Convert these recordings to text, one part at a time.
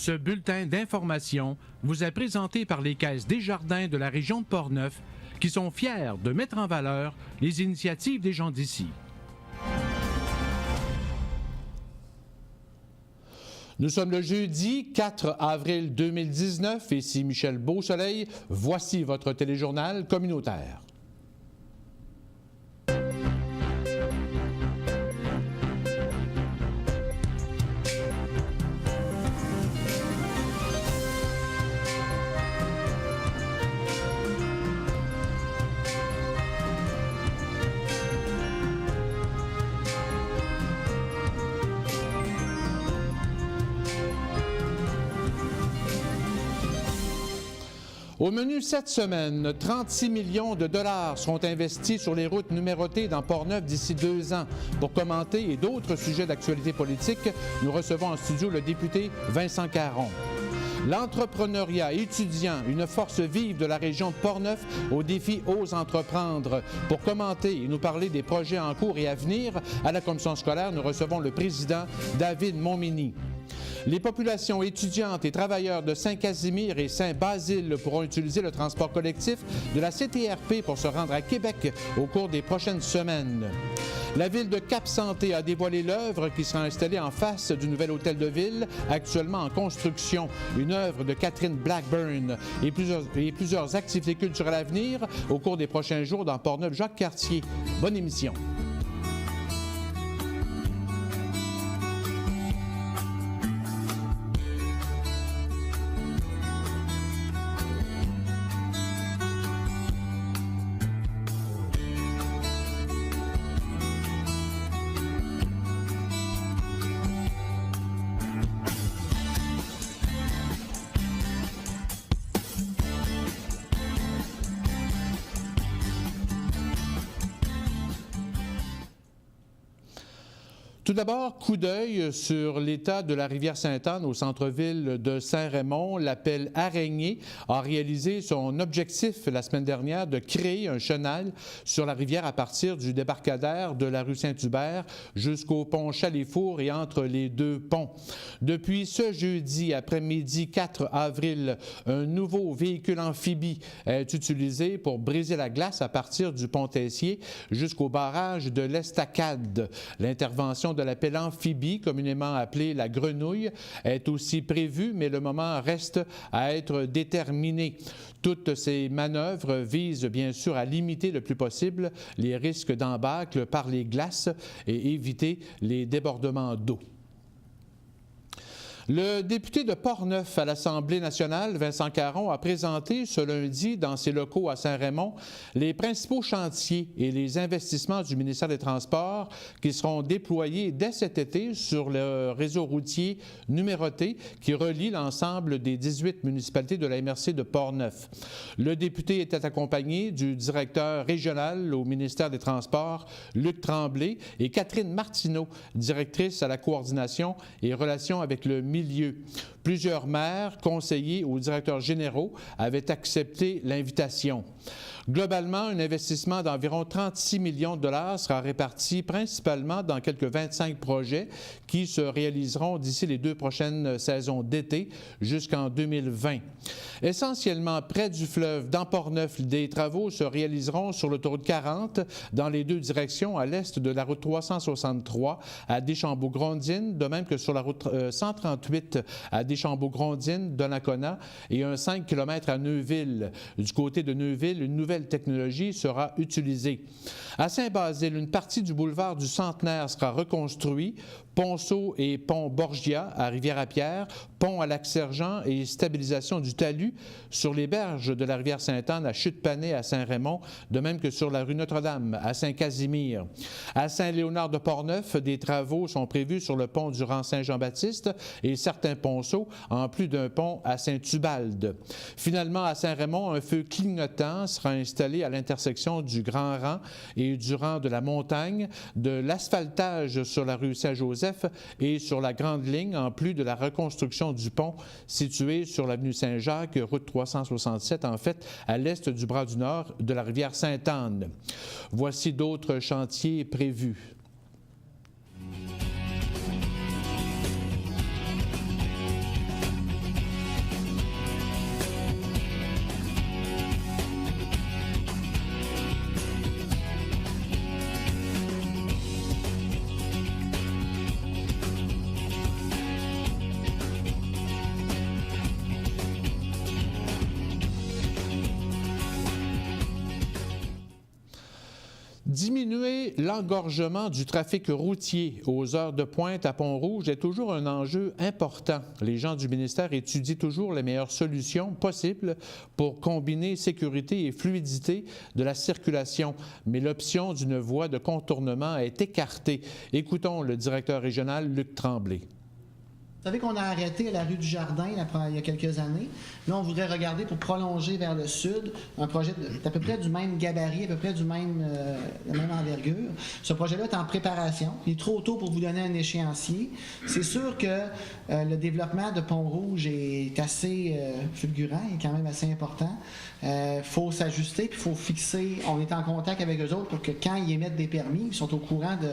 Ce bulletin d'information vous est présenté par les Caisses Desjardins de la région de Portneuf qui sont fiers de mettre en valeur les initiatives des gens d'ici. Nous sommes le jeudi 4 avril 2019. Ici Michel Beausoleil. Voici votre téléjournal communautaire. Au menu cette semaine, 36 millions de dollars seront investis sur les routes numérotées dans Portneuf d'ici 2 ans. Pour commenter et d'autres sujets d'actualité politique, nous recevons en studio le député Vincent Caron. L'entrepreneuriat étudiant, une force vive de la région de Portneuf au défi Ose entreprendre. Pour commenter et nous parler des projets en cours et à venir, à la commission scolaire, nous recevons le président David Montminy. Les populations étudiantes et travailleurs de Saint-Casimir et Saint-Basile pourront utiliser le transport collectif de la CTRP pour se rendre à Québec au cours des prochaines semaines. La ville de Cap-Santé a dévoilé l'œuvre qui sera installée en face du nouvel hôtel de ville, actuellement en construction. Une œuvre de Catherine Blackburn et plusieurs activités culturelles à venir au cours des prochains jours dans Portneuf-Jacques-Cartier. Bonne émission. Tout d'abord, coup d'œil sur l'état de la rivière Sainte-Anne au centre-ville de Saint-Raymond. L'appel Araignée a réalisé son objectif la semaine dernière de créer un chenal sur la rivière à partir du débarcadère de la rue Saint-Hubert jusqu'au pont Chaléfour et entre les deux ponts. Depuis ce jeudi après-midi 4 avril, un nouveau véhicule amphibie est utilisé pour briser la glace à partir du pont Tessier jusqu'au barrage de l'Estacade. L'intervention de l'appel amphibie, communément appelé la grenouille, est aussi prévue, mais le moment reste à être déterminé. Toutes ces manœuvres visent bien sûr à limiter le plus possible les risques d'embâcle par les glaces et éviter les débordements d'eau. Le député de Portneuf à l'Assemblée nationale, Vincent Caron, a présenté ce lundi dans ses locaux à Saint-Raymond les principaux chantiers et les investissements du ministère des Transports qui seront déployés dès cet été sur le réseau routier numéroté qui relie l'ensemble des 18 municipalités de la MRC de Portneuf. Le député était accompagné du directeur régional au ministère des Transports, Luc Tremblay, et Catherine Martineau, directrice à la coordination et relations avec le milieu. Plusieurs maires, conseillers ou directeurs généraux avaient accepté l'invitation. Globalement, un investissement d'environ 36 millions de dollars sera réparti principalement dans quelques 25 projets qui se réaliseront d'ici les 2 prochaines saisons d'été jusqu'en 2020. Essentiellement près du fleuve, dans Portneuf, des travaux se réaliseront sur l'autoroute 40 dans les 2 directions à l'est de la route 363 à Deschambault-Grondines, de même que sur la route 138 à Deschambault-Grondines, Donnacona et un 5 km à Neuville. Du côté de Neuville, une nouvelle technologie sera utilisée. À Saint-Basile, une partie du boulevard du Centenaire sera reconstruite. Ponceau et pont Borgia à Rivière-à-Pierre, pont à Lac-Sergent et stabilisation du talus sur les berges de la rivière Sainte-Anne à Chute-Panay à Saint-Raymond, de même que sur la rue Notre-Dame à Saint-Casimir. À Saint-Léonard de Portneuf, des travaux sont prévus sur le pont du rang Saint-Jean-Baptiste et certains ponceaux, en plus d'un pont à Saint-Ubalde. Finalement, à Saint-Raymond, un feu clignotant sera installé à l'intersection du Grand Rang et du rang de la Montagne, de l'asphaltage sur la rue Saint-Joseph et sur la Grande Ligne, en plus de la reconstruction du pont situé sur l'avenue Saint-Jacques, route 367, en fait, à l'est du bras du nord de la rivière Sainte-Anne. Voici d'autres chantiers prévus. Diminuer l'engorgement du trafic routier aux heures de pointe à Pont-Rouge est toujours un enjeu important. Les gens du ministère étudient toujours les meilleures solutions possibles pour combiner sécurité et fluidité de la circulation, mais l'option d'une voie de contournement est écartée. Écoutons le directeur régional Luc Tremblay. Vous savez qu'on a arrêté à la rue du Jardin il y a quelques années. Là, on voudrait regarder pour prolonger vers le sud un projet d'à peu près du même gabarit, à peu près de la même envergure. Ce projet-là est en préparation. Il est trop tôt pour vous donner un échéancier. C'est sûr que le développement de Pont-Rouge est assez fulgurant, il est quand même assez important. Il faut s'ajuster, puis il faut fixer. On est en contact avec eux autres pour que quand ils émettent des permis, ils sont au courant de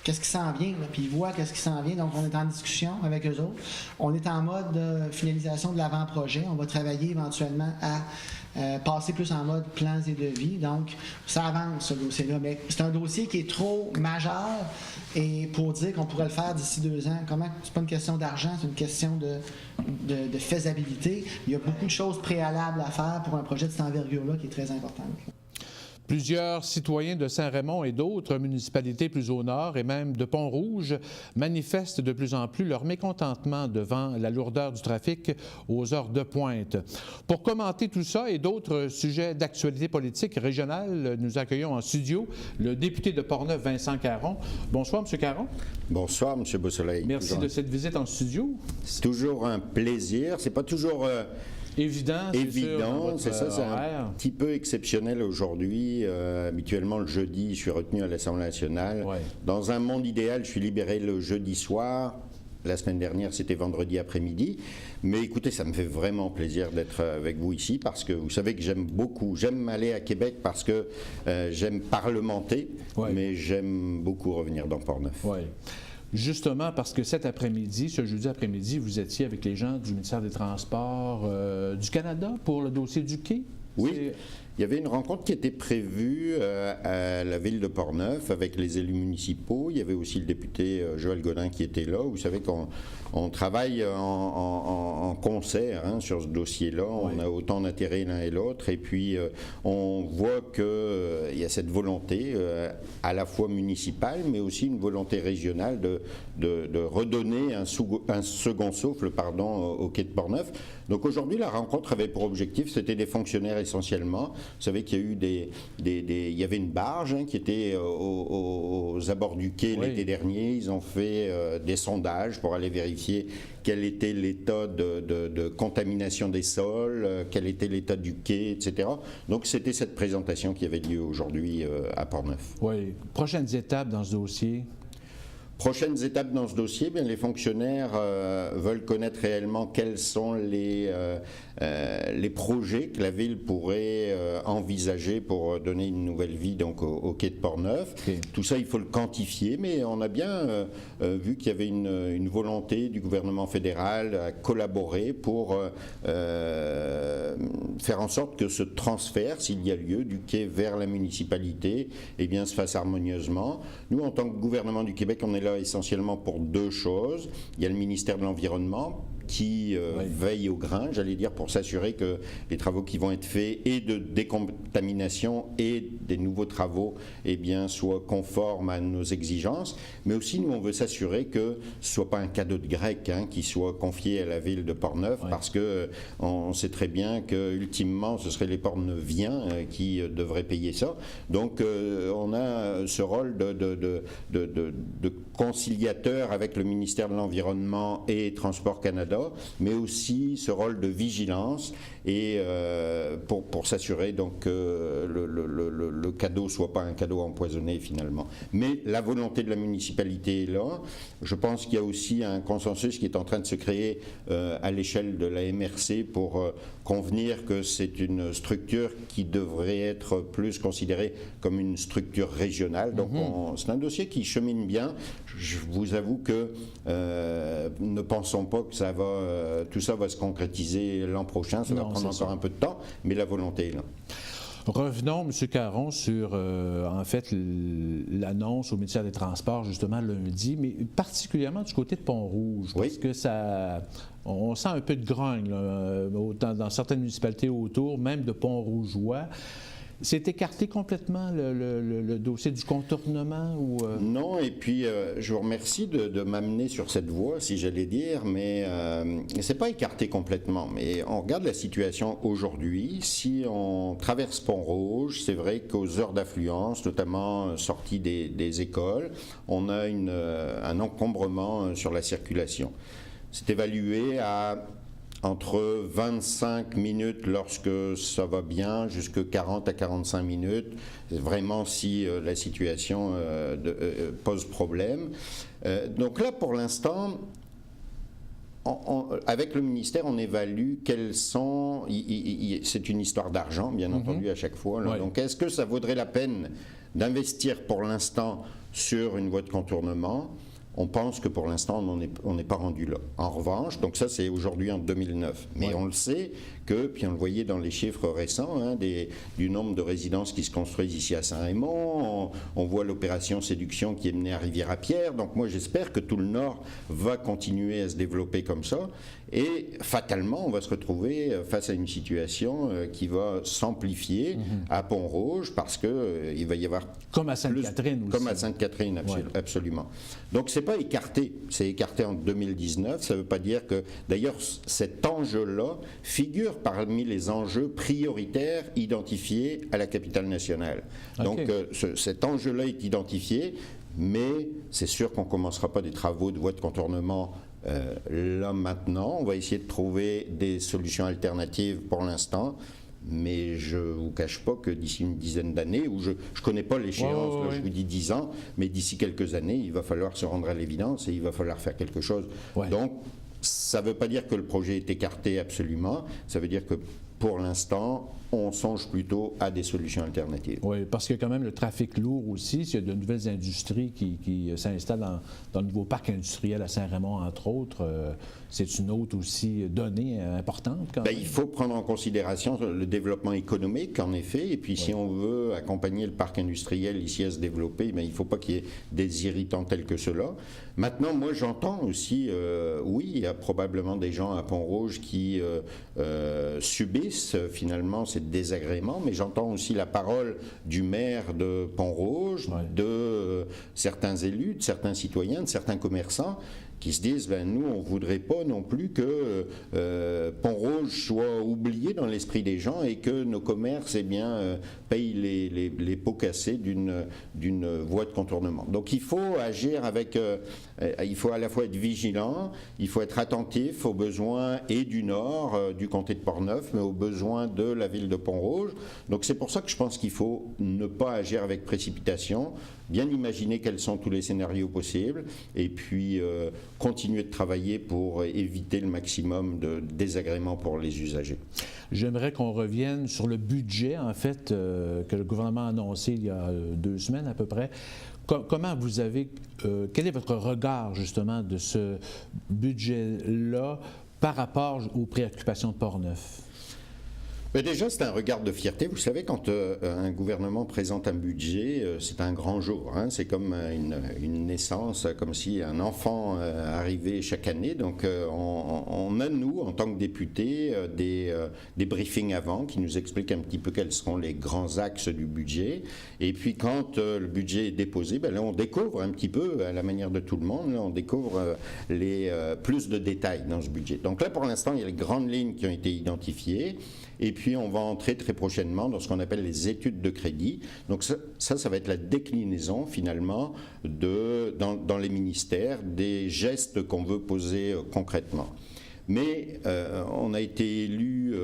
qu'est-ce qui s'en vient, là, puis ils voient qu'est-ce qui s'en vient. Donc, on est en discussion avec eux autres. On est en mode de finalisation de l'avant-projet. On va travailler éventuellement à passer plus en mode plans et devis. Donc, ça avance, ce dossier-là. Mais c'est un dossier qui est trop majeur et pour dire qu'on pourrait le faire d'ici 2 ans. Comment? C'est pas une question d'argent, c'est une question de faisabilité. Il y a beaucoup de choses préalables à faire pour un projet de cette envergure-là qui est très important. Plusieurs citoyens de Saint-Raymond et d'autres municipalités plus au nord et même de Pont-Rouge manifestent de plus en plus leur mécontentement devant la lourdeur du trafic aux heures de pointe. Pour commenter tout ça et d'autres sujets d'actualité politique régionale, nous accueillons en studio le député de Portneuf, Vincent Caron. Bonsoir, M. Caron. Bonsoir, M. Beausoleil. Merci de cette visite en studio. C'est toujours un plaisir. C'est pas toujours... Évident, c'est ça, c'est un petit peu exceptionnel aujourd'hui. Habituellement, le jeudi, je suis retenu à l'Assemblée nationale. Ouais. Dans un monde idéal, je suis libéré le jeudi soir. La semaine dernière, c'était vendredi après-midi. Mais écoutez, ça me fait vraiment plaisir d'être avec vous ici parce que vous savez que j'aime beaucoup. J'aime aller à Québec parce que j'aime parlementer, ouais. Mais j'aime beaucoup revenir dans Portneuf. Ouais. Justement, parce que cet après-midi, ce jeudi après-midi, vous étiez avec les gens du ministère des Transports du Canada pour le dossier du quai. Oui, il y avait une rencontre qui était prévue à la ville de Portneuf avec les élus municipaux. Il y avait aussi le député Joël Godin qui était là. Vous savez qu'on travaille en concert sur ce dossier-là. Oui. On a autant d'intérêt l'un et l'autre. Et puis, on voit qu'il y a cette volonté à la fois municipale, mais aussi une volonté régionale de redonner un second souffle au quai de Portneuf. Donc aujourd'hui, la rencontre avait pour objectif, c'était des fonctionnaires essentiellement. Vous savez qu'il y a eu il y avait une barge qui était aux abords du quai oui. L'été dernier. Ils ont fait des sondages pour aller vérifier quel était l'état de contamination des sols, quel était l'état du quai, etc. Donc c'était cette présentation qui avait lieu aujourd'hui à Portneuf. Oui. Prochaines étapes dans ce dossier? Prochaines étapes dans ce dossier, bien, les fonctionnaires veulent connaître réellement quels sont les projets que la ville pourrait envisager pour donner une nouvelle vie donc, au quai de Portneuf. Okay. Tout ça, il faut le quantifier, mais on a bien vu qu'il y avait une volonté du gouvernement fédéral à collaborer pour faire en sorte que ce transfert, s'il y a lieu, du quai vers la municipalité, eh bien, se fasse harmonieusement. Nous, en tant que gouvernement du Québec, on est là essentiellement pour 2 choses. Il y a le ministère de l'Environnement qui veille au grain, j'allais dire, pour s'assurer que les travaux qui vont être faits et de décontamination et des nouveaux travaux eh bien, soient conformes à nos exigences. Mais aussi, nous, on veut s'assurer que ce ne soit pas un cadeau de grec qui soit confié à la ville de Portneuf parce qu'on sait très bien qu'ultimement, ce seraient les Portneuviens qui devraient payer ça. Donc, on a ce rôle de conciliateur avec le ministère de l'Environnement et Transport Canada, mais aussi ce rôle de vigilance et pour s'assurer donc que le cadeau soit pas un cadeau empoisonné finalement. Mais la volonté de la municipalité est là. Je pense qu'il y a aussi un consensus qui est en train de se créer à l'échelle de la MRC pour convenir que c'est une structure qui devrait être plus considérée comme une structure régionale. Donc c'est un dossier qui chemine bien. Je vous avoue que ne pensons pas que tout ça va se concrétiser l'an prochain. Ça va prendre encore un peu de temps, mais la volonté est là. Revenons, M. Caron, sur en fait l'annonce au ministère des Transports justement lundi, mais particulièrement du côté de Pont-Rouge, parce que on sent un peu de grogne là, dans certaines municipalités autour, même de Pont-Rougeois. C'est écarté complètement le dossier du contournement ou Non, et puis je vous remercie de m'amener sur cette voie, si j'allais dire, mais c'est pas écarté complètement. Mais on regarde la situation aujourd'hui. Si on traverse Pont-Rouge, c'est vrai qu'aux heures d'affluence, notamment sortie des écoles, on a un encombrement sur la circulation. C'est évalué à entre 25 minutes lorsque ça va bien, jusqu'à 40 à 45 minutes, vraiment si la situation pose problème. Donc là, pour l'instant, avec le ministère, on évalue quels sont... c'est une histoire d'argent, bien entendu, à chaque fois. Ouais. Donc est-ce que ça vaudrait la peine d'investir pour l'instant sur une voie de contournement ? On pense que pour l'instant, on n'est pas rendu là. En revanche, donc ça c'est aujourd'hui en 2009, mais on le sait que, puis on le voyait dans les chiffres récents, du nombre de résidences qui se construisent ici à Saint-Raymond, on voit l'opération Séduction qui est menée à Rivière-à-Pierre, donc moi j'espère que tout le Nord va continuer à se développer comme ça, et fatalement on va se retrouver face à une situation qui va s'amplifier à Pont-Rouge, parce qu'il va y avoir... Comme à Sainte-Catherine aussi. Comme à Sainte-Catherine, absolument. Donc c'est pas écarté, c'est écarté en 2019, ça ne veut pas dire que... D'ailleurs, cet enjeu-là figure parmi les enjeux prioritaires identifiés à la capitale nationale. Donc cet enjeu-là est identifié, mais c'est sûr qu'on ne commencera pas des travaux de voie de contournement là maintenant. On va essayer de trouver des solutions alternatives pour l'instant. Mais je ne vous cache pas que d'ici une dizaine d'années, où je ne connais pas l'échéance, je vous dis 10 ans, mais d'ici quelques années, il va falloir se rendre à l'évidence et il va falloir faire quelque chose. Ouais. Donc, ça ne veut pas dire que le projet est écarté absolument, ça veut dire que pour l'instant, on songe plutôt à des solutions alternatives. Oui, parce qu'il y a quand même le trafic lourd aussi. Il y a de nouvelles industries qui s'installent dans le nouveau parc industriel à Saint-Raymond, entre autres. C'est une autre aussi donnée importante. Quand même. Il faut prendre en considération le développement économique, en effet. Et puis, si on veut accompagner le parc industriel ici à se développer, il ne faut pas qu'il y ait des irritants tels que ceux-là. Maintenant, moi, j'entends aussi, oui, il y a probablement des gens à Pont-Rouge qui subissent finalement ces désagréments, mais j'entends aussi la parole du maire de Pont-Rouge, de certains élus, de certains citoyens, de certains commerçants, qui se disent, nous, on ne voudrait pas non plus que Pont-Rouge soit oublié dans l'esprit des gens et que nos commerces payent les pots cassés d'une voie de contournement. Donc il faut agir il faut à la fois être vigilant, il faut être attentif aux besoins et du Nord, du comté de Portneuf, mais aux besoins de la ville de Pont-Rouge. Donc c'est pour ça que je pense qu'il faut ne pas agir avec précipitation, bien imaginer quels sont tous les scénarios possibles et puis continuer de travailler pour éviter le maximum de désagréments pour les usagers. J'aimerais qu'on revienne sur le budget, en fait, que le gouvernement a annoncé il y a 2 semaines à peu près. Comment vous avez... quel est votre regard, justement, de ce budget-là par rapport aux préoccupations de Portneuf? Mais déjà, c'est un regard de fierté. Vous savez, quand un gouvernement présente un budget, c'est un grand jour. C'est comme une naissance, comme si un enfant arrivait chaque année. Donc, on a, nous, en tant que députés, des briefings avant qui nous expliquent un petit peu quels seront les grands axes du budget. Et puis, quand le budget est déposé, là, on découvre un petit peu, à la manière de tout le monde, là, on découvre plus de détails dans ce budget. Donc là, pour l'instant, il y a les grandes lignes qui ont été identifiées. Et puis, on va entrer très prochainement dans ce qu'on appelle les études de crédit. Donc ça va être la déclinaison, finalement, dans les ministères, des gestes qu'on veut poser concrètement. Mais on a été élu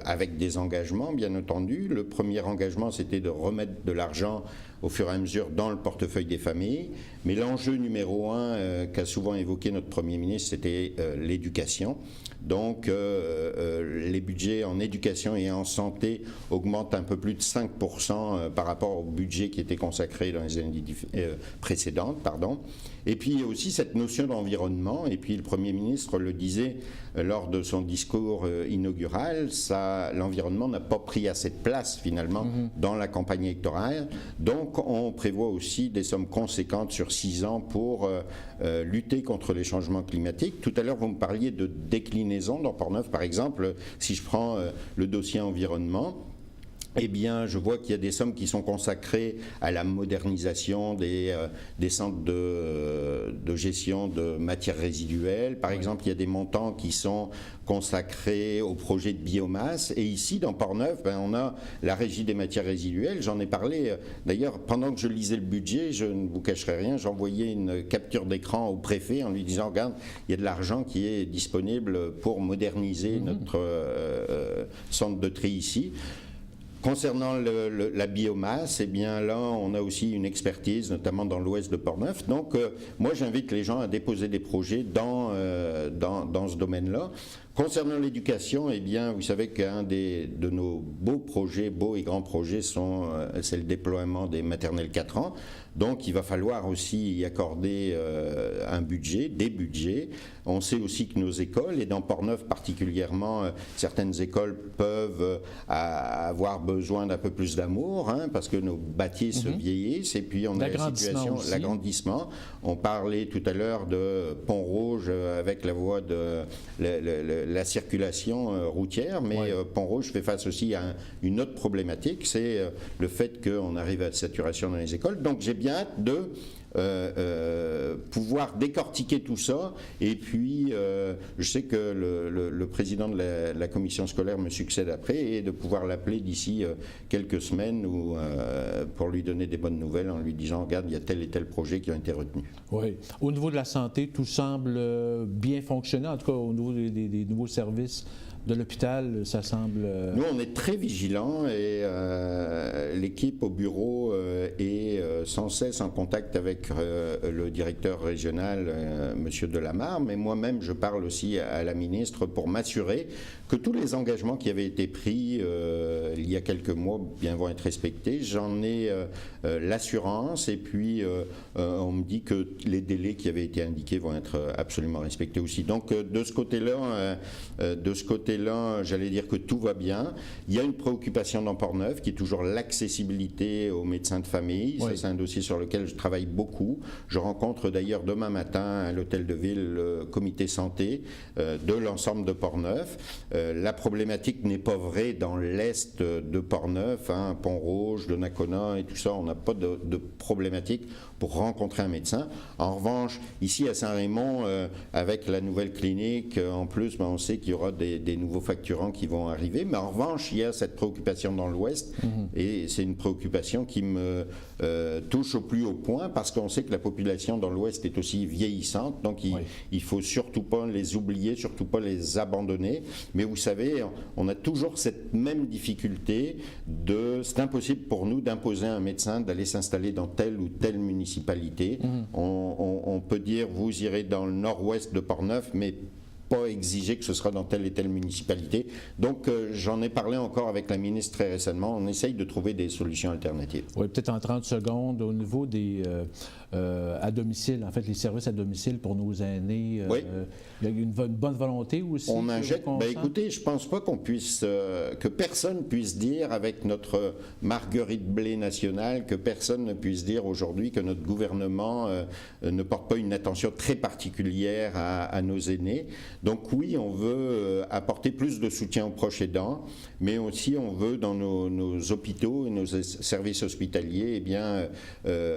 avec des engagements, bien entendu. Le premier engagement, c'était de remettre de l'argent au fur et à mesure dans le portefeuille des familles. Mais l'enjeu numéro 1 qu'a souvent évoqué notre Premier ministre, c'était l'éducation. Donc les budgets en éducation et en santé augmentent un peu plus de 5% par rapport au budget qui était consacré dans les années précédentes. Et puis il y a aussi cette notion d'environnement, et puis le Premier ministre le disait lors de son discours inaugural, l'environnement n'a pas pris assez de place finalement dans la campagne électorale. Donc on prévoit aussi des sommes conséquentes sur 6 ans pour lutter contre les changements climatiques. Tout à l'heure vous me parliez de déclinaison dans Portneuf par exemple. Si je prends le dossier environnement, eh bien, je vois qu'il y a des sommes qui sont consacrées à la modernisation des centres de gestion de matières résiduelles. Par exemple, il y a des montants qui sont consacrés au projet de biomasse. Et ici, dans Portneuf, on a la régie des matières résiduelles. J'en ai parlé. D'ailleurs, pendant que je lisais le budget, je ne vous cacherai rien, j'envoyais une capture d'écran au préfet en lui disant, regarde, il y a de l'argent qui est disponible pour moderniser notre centre de tri ici. Concernant la biomasse, eh bien là, on a aussi une expertise, notamment dans l'ouest de Portneuf. Donc, moi, j'invite les gens à déposer des projets dans ce domaine-là. Concernant l'éducation, eh bien, vous savez qu'un de nos beaux et grands projets, c'est le déploiement des maternelles 4 ans. Donc, il va falloir aussi y accorder des budgets. On sait aussi que nos écoles, et dans Portneuf particulièrement, certaines écoles peuvent avoir besoin d'un peu plus d'amour, parce que nos bâtis se vieillissent, et puis on a la situation, l'agrandissement. On parlait tout à l'heure de Pont-Rouge avec la voie de la circulation routière, mais Pont-Rouge fait face aussi à une autre problématique, c'est le fait qu'on arrive à la saturation dans les écoles. Donc j'ai bien hâte de pouvoir décortiquer tout ça, et puis je sais que le président de la commission scolaire me succède après, et de pouvoir l'appeler d'ici quelques semaines pour lui donner des bonnes nouvelles en lui disant, regarde, il y a tel et tel projet qui ont été retenus. Oui. Au niveau de la santé, tout semble bien fonctionner, en tout cas au niveau des nouveaux services de l'hôpital, ça semble... Nous, on est très vigilants, et l'équipe au bureau est sans cesse en contact avec le directeur régional, M. Delamarre, mais moi-même, je parle aussi à la ministre pour m'assurer que tous les engagements qui avaient été pris il y a quelques mois vont être respectés. J'en ai l'assurance, et puis on me dit que les délais qui avaient été indiqués vont être absolument respectés aussi. Donc, de ce côté-là, j'allais dire que tout va bien. Il y a une préoccupation dans Portneuf qui est toujours l'accessibilité aux médecins de famille. Oui. Ça, c'est un dossier sur lequel je travaille beaucoup. Je rencontre d'ailleurs demain matin à l'hôtel de ville le comité santé de l'ensemble de Portneuf. La problématique n'est pas vraie dans l'est de Portneuf, Pont-Rouge, Donnacona et tout ça. On n'a pas de problématique pour rencontrer un médecin. En revanche, ici à Saint-Raymond, avec la nouvelle clinique, en plus, on sait qu'il y aura des nouveaux facturants qui vont arriver. Mais en revanche, il y a cette préoccupation dans l'Ouest, et c'est une préoccupation qui me touche au plus haut point, parce qu'on sait que la population dans l'Ouest est aussi vieillissante. Donc il faut surtout pas les oublier, surtout pas les abandonner. Mais vous savez, on a toujours cette même difficulté c'est impossible pour nous d'imposer à un médecin d'aller s'installer dans telle ou telle municipalité. On peut dire, vous irez dans le nord-ouest de Portneuf, mais pas exiger que ce sera dans telle et telle municipalité. Donc, j'en ai parlé encore avec la ministre très récemment. On essaye de trouver des solutions alternatives. Oui, peut-être en 30 secondes, au niveau des à domicile, en fait, les services à domicile pour nos aînés, il y a une bonne volonté aussi? On injecte, écoutez, je ne pense pas que personne puisse dire avec notre Marguerite Blé nationale, que personne ne puisse dire aujourd'hui que notre gouvernement ne porte pas une attention très particulière à nos aînés. Donc oui, on veut apporter plus de soutien aux proches aidants, mais aussi on veut dans nos hôpitaux et nos services hospitaliers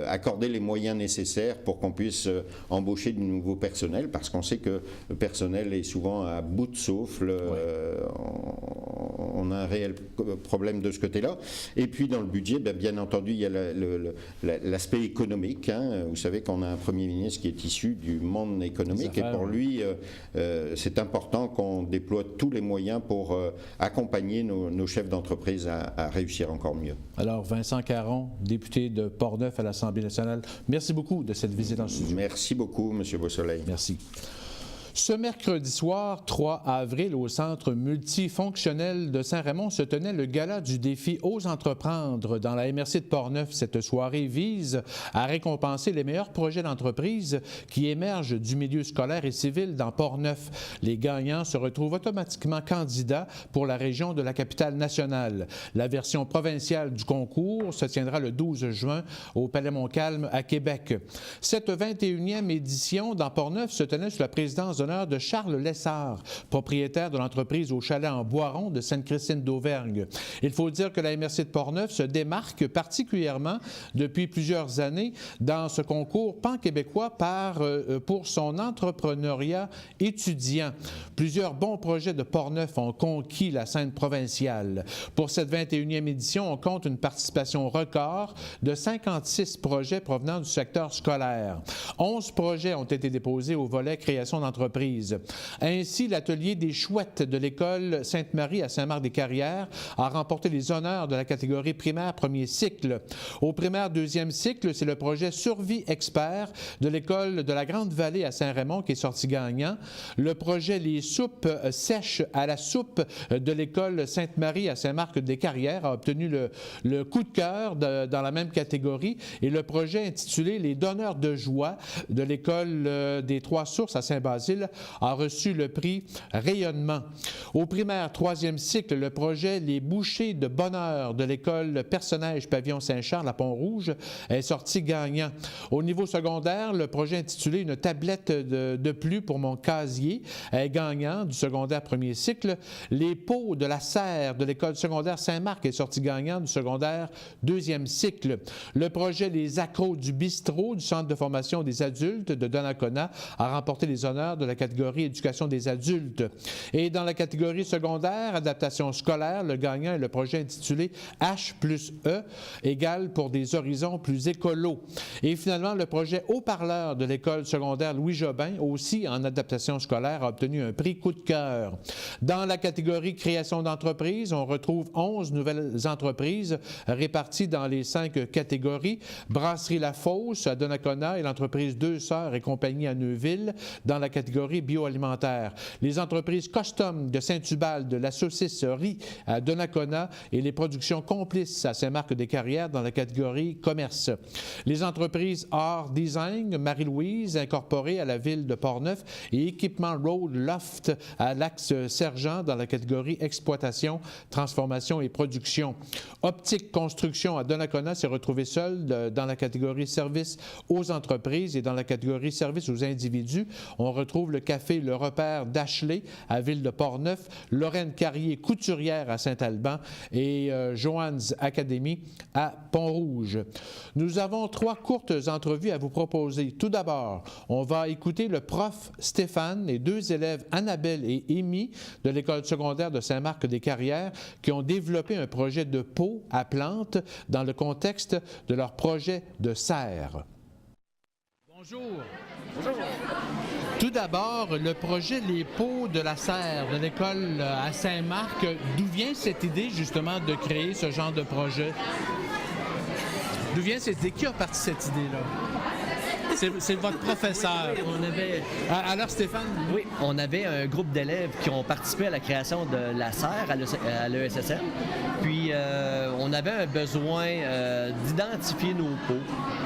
accorder les moyens nécessaires pour qu'on puisse embaucher du nouveau personnel, parce qu'on sait que le personnel est souvent à bout de souffle. On a un réel problème de ce côté-là. Et puis dans le budget, bien entendu, il y a l'aspect économique. Vous savez qu'on a un Premier ministre qui est issu du monde économique, et pour lui, c'est important qu'on déploie tous les moyens pour accompagner nos chefs d'entreprise à réussir encore mieux. Alors, Vincent Caron, député de Portneuf à l'Assemblée nationale, merci beaucoup de cette visite en studio. Merci beaucoup, M. Beausoleil. Merci. Ce mercredi soir, 3 avril, au Centre multifonctionnel de Saint-Raymond, se tenait le gala du défi Ose entreprendre dans la MRC de Portneuf. Cette soirée vise à récompenser les meilleurs projets d'entreprise qui émergent du milieu scolaire et civil dans Portneuf. Les gagnants se retrouvent automatiquement candidats pour la région de la capitale nationale. La version provinciale du concours se tiendra le 12 juin au Palais Montcalm à Québec. Cette 21e édition dans Portneuf se tenait sous la présidence de l'honneur de Charles Lessard, propriétaire de l'entreprise au chalet en Boiron de Sainte-Christine d'Auvergne. Il faut dire que la MRC de Portneuf se démarque particulièrement depuis plusieurs années dans ce concours pan-québécois pour son entrepreneuriat étudiant. Plusieurs bons projets de Portneuf ont conquis la scène provinciale. Pour cette 21e édition, on compte une participation record de 56 projets provenant du secteur scolaire. 11 projets ont été déposés au volet création d'entreprise. Ainsi, l'atelier des chouettes de l'école Sainte-Marie à Saint-Marc-des-Carrières a remporté les honneurs de la catégorie primaire premier cycle. Au primaire deuxième cycle, c'est le projet Survie Expert de l'école de la Grande-Vallée à Saint-Raymond qui est sorti gagnant. Le projet Les soupes sèches à la soupe de l'école Sainte-Marie à Saint-Marc-des-Carrières a obtenu le coup de cœur dans la même catégorie. Et le projet intitulé Les donneurs de joie de l'école des Trois Sources à Saint-Basile a reçu le prix Rayonnement. Au primaire troisième cycle, le projet Les bouchées de bonheur de l'école Personnage Pavillon Saint-Charles à Pont-Rouge est sorti gagnant. Au niveau secondaire, le projet intitulé Une tablette de plus pour mon casier est gagnant du secondaire premier cycle. Les pots de la serre de l'école secondaire Saint-Marc est sorti gagnant du secondaire deuxième cycle. Le projet Les accros du bistrot du centre de formation des adultes de Donnacona a remporté les honneurs de la catégorie éducation des adultes. Et dans la catégorie secondaire, adaptation scolaire, le gagnant est le projet intitulé H+E égale pour des horizons plus écolos. Et finalement, le projet haut-parleur de l'école secondaire Louis Jobin, aussi en adaptation scolaire, a obtenu un prix coup de cœur. Dans la catégorie création d'entreprise, on retrouve 11 nouvelles entreprises réparties dans les 5 catégories. Brasserie La Fosse à Donnacona et l'entreprise Deux Sœurs et compagnie à Neuville dans la catégorie bioalimentaire. Les entreprises Custom de Saint-Tubal de la saucisserie à Donnacona et les productions Complices à Saint-Marc-des-Carrières dans la catégorie commerce. Les entreprises Art Design Marie-Louise incorporées à la ville de Portneuf et Équipement Road Loft à l'Axe-Sergent dans la catégorie exploitation, transformation et production. Optique Construction à Donnacona s'est retrouvé seul dans la catégorie services aux entreprises et dans la catégorie services aux individus. On retrouve le café Le Repère d'Ashley à Ville de Portneuf, Lorraine Carrier couturière à Saint-Alban et Joanne's Academy à Pont-Rouge. Nous avons 3 courtes entrevues à vous proposer. Tout d'abord, on va écouter le prof Stéphane et 2 élèves Annabelle et Amy de l'école secondaire de Saint-Marc-des-Carrières qui ont développé un projet de pot à plantes dans le contexte de leur projet de serre. Bonjour. Bonjour. Tout d'abord, le projet Les pots de la serre de l'école à Saint-Marc, d'où vient cette idée justement de créer ce genre de projet? D'où vient cette idée? Qui a parti cette idée-là? C'est votre professeur. Oui, on avait... Alors Stéphane? Oui, on avait un groupe d'élèves qui ont participé à la création de la serre à l'ESSM. Puis on avait un besoin d'identifier nos pots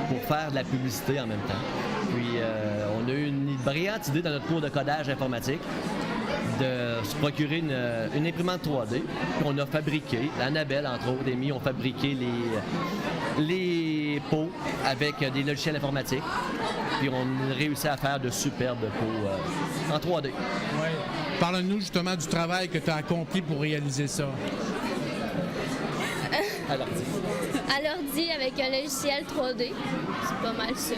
pour faire de la publicité en même temps. Puis on a eu une brillante idée dans notre cours de codage informatique de se procurer une imprimante 3D qu'on a fabriquée. Annabelle, entre autres, et Amy ont fabriqué les pots avec des logiciels informatiques. Puis on a réussi à faire de superbes pots en 3D. Oui. Parle-nous justement du travail que tu as accompli pour réaliser ça. À l'ordi. À l'ordi avec un logiciel 3D. C'est pas mal ça.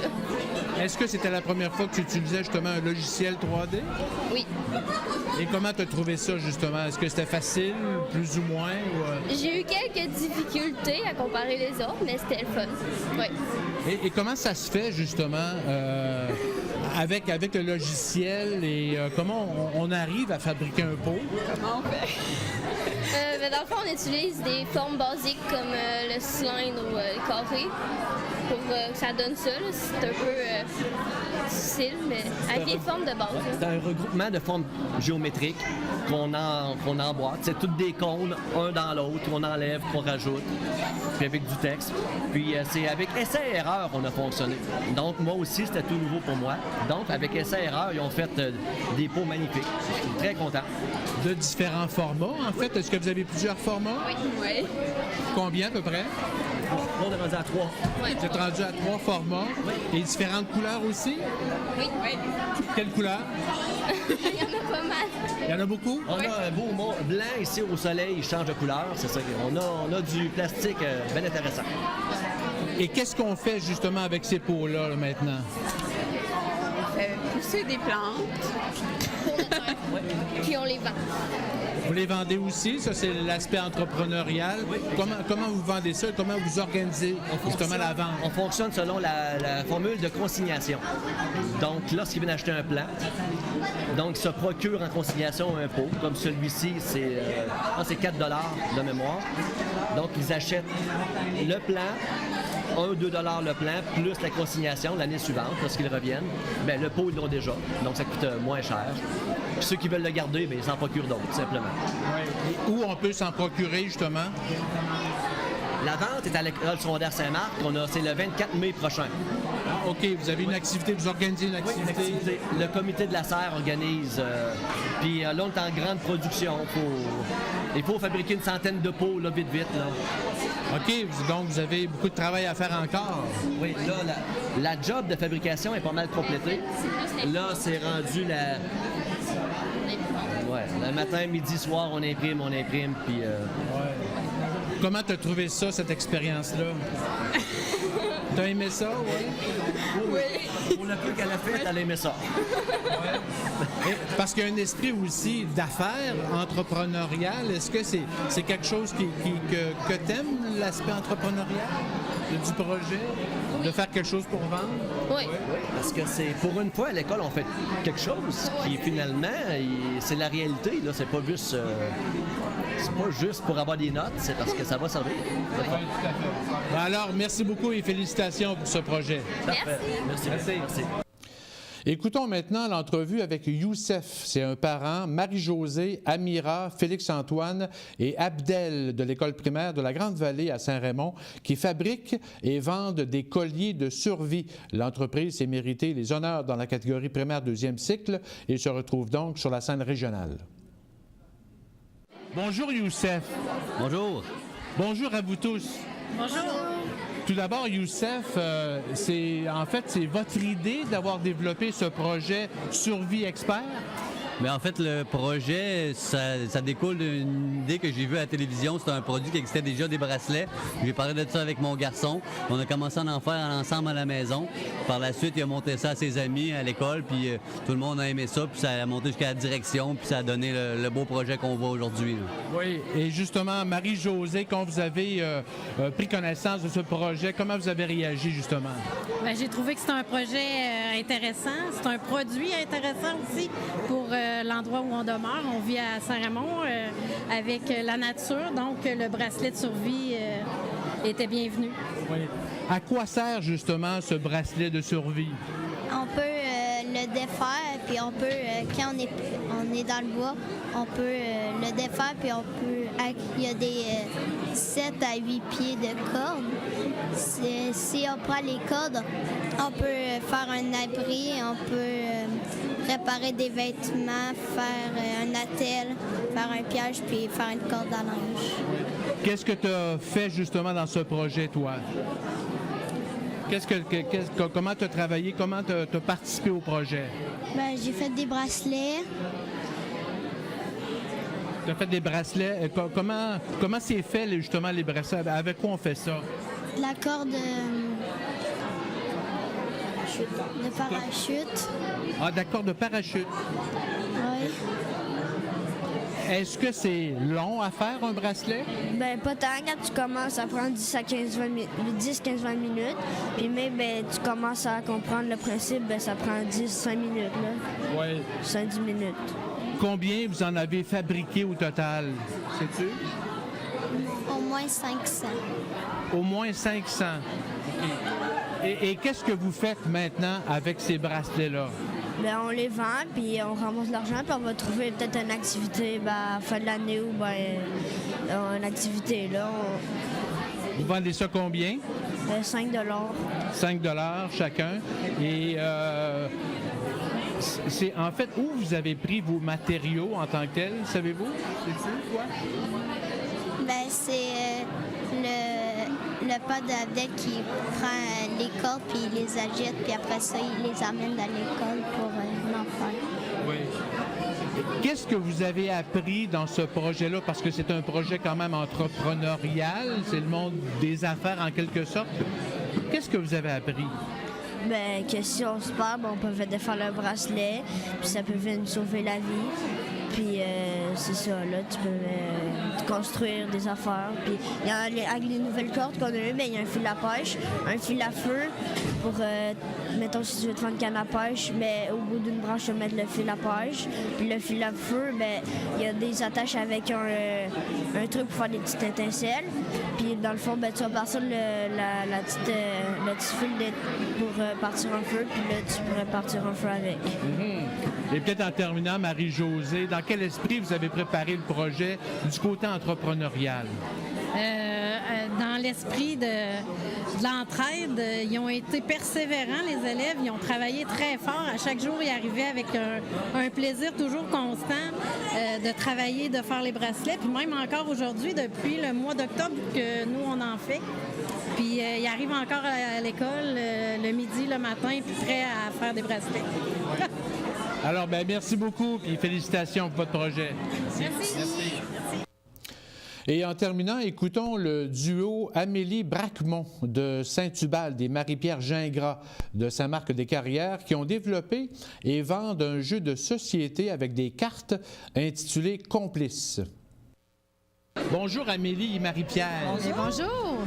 Est-ce que c'était la première fois que tu utilisais justement un logiciel 3D? Oui. Et comment tu as trouvé ça justement? Est-ce que c'était facile, plus ou moins? J'ai eu quelques difficultés à comparer les autres, mais c'était le fun. Oui. Et comment ça se fait justement avec le logiciel et comment on arrive à fabriquer un pot? Comment on fait? Dans le fond, on utilise des formes basiques comme le cylindre ou le carré pour que ça donne ça. Là. C'est un peu difficile, mais avec des formes de base. C'est un regroupement de formes géométriques qu'on emboîte. C'est toutes des cônes, un dans l'autre, qu'on enlève, qu'on rajoute, puis avec du texte. Puis c'est avec essai-erreur qu'on a fonctionné. Donc moi aussi, c'était tout nouveau pour moi. Donc avec essai-erreur, ils ont fait des pots magnifiques. Je suis très content. De différents formats, en fait. Est-ce que vous avez plusieurs formats? Oui. Combien à peu près? On est rendu à 3. Vous êtes rendu à 3 formats et différentes couleurs aussi? Oui. Quelle couleur? Il y en a pas mal. Il y en a beaucoup? On a un beau blanc ici au soleil, il change de couleur. C'est ça. On a du plastique bien intéressant. Et qu'est-ce qu'on fait justement avec ces pots-là là, maintenant? Pousser des plantes. Puis on les vend. Vous les vendez aussi? Ça, c'est l'aspect entrepreneurial. Comment vous vendez ça? Comment vous organisez justement la vente? On fonctionne selon la formule de consignation. Donc, lorsqu'ils viennent acheter un plant, donc ils se procurent en consignation un pot. Comme celui-ci, c'est 4 $ de mémoire. Donc, ils achètent le plant, 1 ou 2 $ le plant, plus la consignation l'année suivante, lorsqu'ils reviennent. Bien, le pot, ils l'ont déjà. Donc, ça coûte moins cher. Puis ceux qui veulent le garder, bien, ils s'en procurent d'autres, tout simplement. Et où on peut s'en procurer justement? La vente est à l'école secondaire Saint-Marc. C'est le 24 mai prochain. Ah, OK, vous avez une activité, vous organisez une activité. Le comité de la serre organise. Puis là, on est en grande production. Il faut fabriquer une centaine de pots, là, vite, là. OK, donc vous avez beaucoup de travail à faire encore. Oui, là, la job de fabrication est pas mal complétée. Là, c'est rendu le matin, midi, soir, on imprime, puis... Comment t'as trouvé ça, cette expérience-là? T'as aimé ça, oui? Pour le peu qu'elle a fait, elle aimait ça. Parce qu'il y a un esprit aussi d'affaires entrepreneurial. Est-ce que c'est quelque chose que t'aimes, l'aspect entrepreneurial du projet? De faire quelque chose pour vendre? Oui. Parce que c'est pour une fois à l'école, on fait quelque chose qui finalement, c'est la réalité. Là, c'est pas juste pour avoir des notes, c'est parce que ça va servir. Ben alors, merci beaucoup et félicitations pour ce projet. Merci. Écoutons maintenant l'entrevue avec Youssef. C'est un parent, Marie-Josée, Amira, Félix-Antoine et Abdel de l'école primaire de la Grande-Vallée à Saint-Raymond qui fabriquent et vendent des colliers de survie. L'entreprise s'est méritée les honneurs dans la catégorie primaire deuxième cycle et se retrouve donc sur la scène régionale. Bonjour Youssef. Bonjour. Bonjour à vous tous. Bonjour. Tout d'abord, Youssef, c'est votre idée d'avoir développé ce projet Survie Expert? Mais en fait, le projet, ça découle d'une idée que j'ai vue à la télévision. C'est un produit qui existait déjà, des bracelets. J'ai parlé de ça avec mon garçon. On a commencé à en faire ensemble à la maison. Par la suite, il a monté ça à ses amis à l'école, puis tout le monde a aimé ça, puis ça a monté jusqu'à la direction, puis ça a donné le beau projet qu'on voit aujourd'hui. Oui, et justement, Marie-Josée, quand vous avez pris connaissance de ce projet, comment vous avez réagi justement? Bien, j'ai trouvé que c'est un projet intéressant. C'est un produit intéressant aussi pour l'endroit où on demeure. On vit à Saint-Raymond avec la nature, donc le bracelet de survie était bienvenu. Oui. À quoi sert justement ce bracelet de survie? On peut le défaire, puis on peut, quand on est dans le bois, on peut le défaire, puis il y a des 7 à 8 pieds de cordes. Si on prend les cordes, on peut faire un abri, on peut réparer des vêtements, faire un attel, faire un piège, puis faire une corde à linge. Qu'est-ce que tu as fait justement dans ce projet, toi? Comment tu as travaillé? Comment tu as participé au projet? Ben, j'ai fait des bracelets. Tu as fait des bracelets. Comment c'est fait, justement, les bracelets? Avec quoi on fait ça? La corde de parachute. Ah, d'accord, de parachute. Oui. Est-ce que c'est long à faire, un bracelet? Ben pas tant. Quand tu commences, ça prend 10 à 15-20 minutes. Puis même, tu commences à comprendre le principe, ça prend 10-5 minutes. Oui. 5-10 minutes. Combien vous en avez fabriqué au total? Sais-tu? Au moins 500. Au moins 500. Et qu'est-ce que vous faites maintenant avec ces bracelets-là? Ben, on les vend, puis on ramasse de l'argent, puis on va trouver peut-être une activité à la fin de l'année ou une activité. Là, Vous vendez ça combien? 5 $. 5 $ chacun. Et c'est en fait où vous avez pris vos matériaux en tant que tels, savez-vous? C'est quoi? Ben, c'est le père d'Abdel qui prend les cordes puis il les agite, puis après ça, il les amène dans l'école pour l'en faire. Oui. Qu'est-ce que vous avez appris dans ce projet-là? Parce que c'est un projet quand même entrepreneurial, c'est le monde des affaires en quelque sorte. Qu'est-ce que vous avez appris? Ben, que si on se perd, on peut défaire le bracelet, puis ça peut nous sauver la vie. Puis c'est ça, là, tu peux construire des affaires. Puis avec les nouvelles cordes qu'on a eues, il y a un fil à pêche, un fil à feu pour, mettons, si tu veux te faire une canne à pêche, au bout d'une branche, tu vas mettre le fil à pêche. Puis le fil à feu, il y a des attaches avec un truc pour faire des petites étincelles. Puis dans le fond, tu vas partir le petit fil pour partir un feu, puis là, tu pourrais partir un feu avec. Et peut-être en terminant, Marie-Josée, dans quel esprit vous avez préparé le projet du côté entrepreneurial? Dans l'esprit de l'entraide, ils ont été persévérants, les élèves. Ils ont travaillé très fort. À chaque jour, ils arrivaient avec un plaisir toujours constant de travailler, de faire les bracelets. Puis même encore aujourd'hui, depuis le mois d'octobre que nous, on en fait. Puis ils arrivent encore à l'école le midi, le matin, puis prêts à faire des bracelets. Alors, merci beaucoup et félicitations pour votre projet. Merci. Et en terminant, écoutons le duo Amélie Bracmont de Saint-Ubalde et Marie-Pierre Gingras de Saint-Marc-des-Carrières qui ont développé et vendent un jeu de société avec des cartes intitulé Complices. Bonjour Amélie et Marie-Pierre. Bonjour.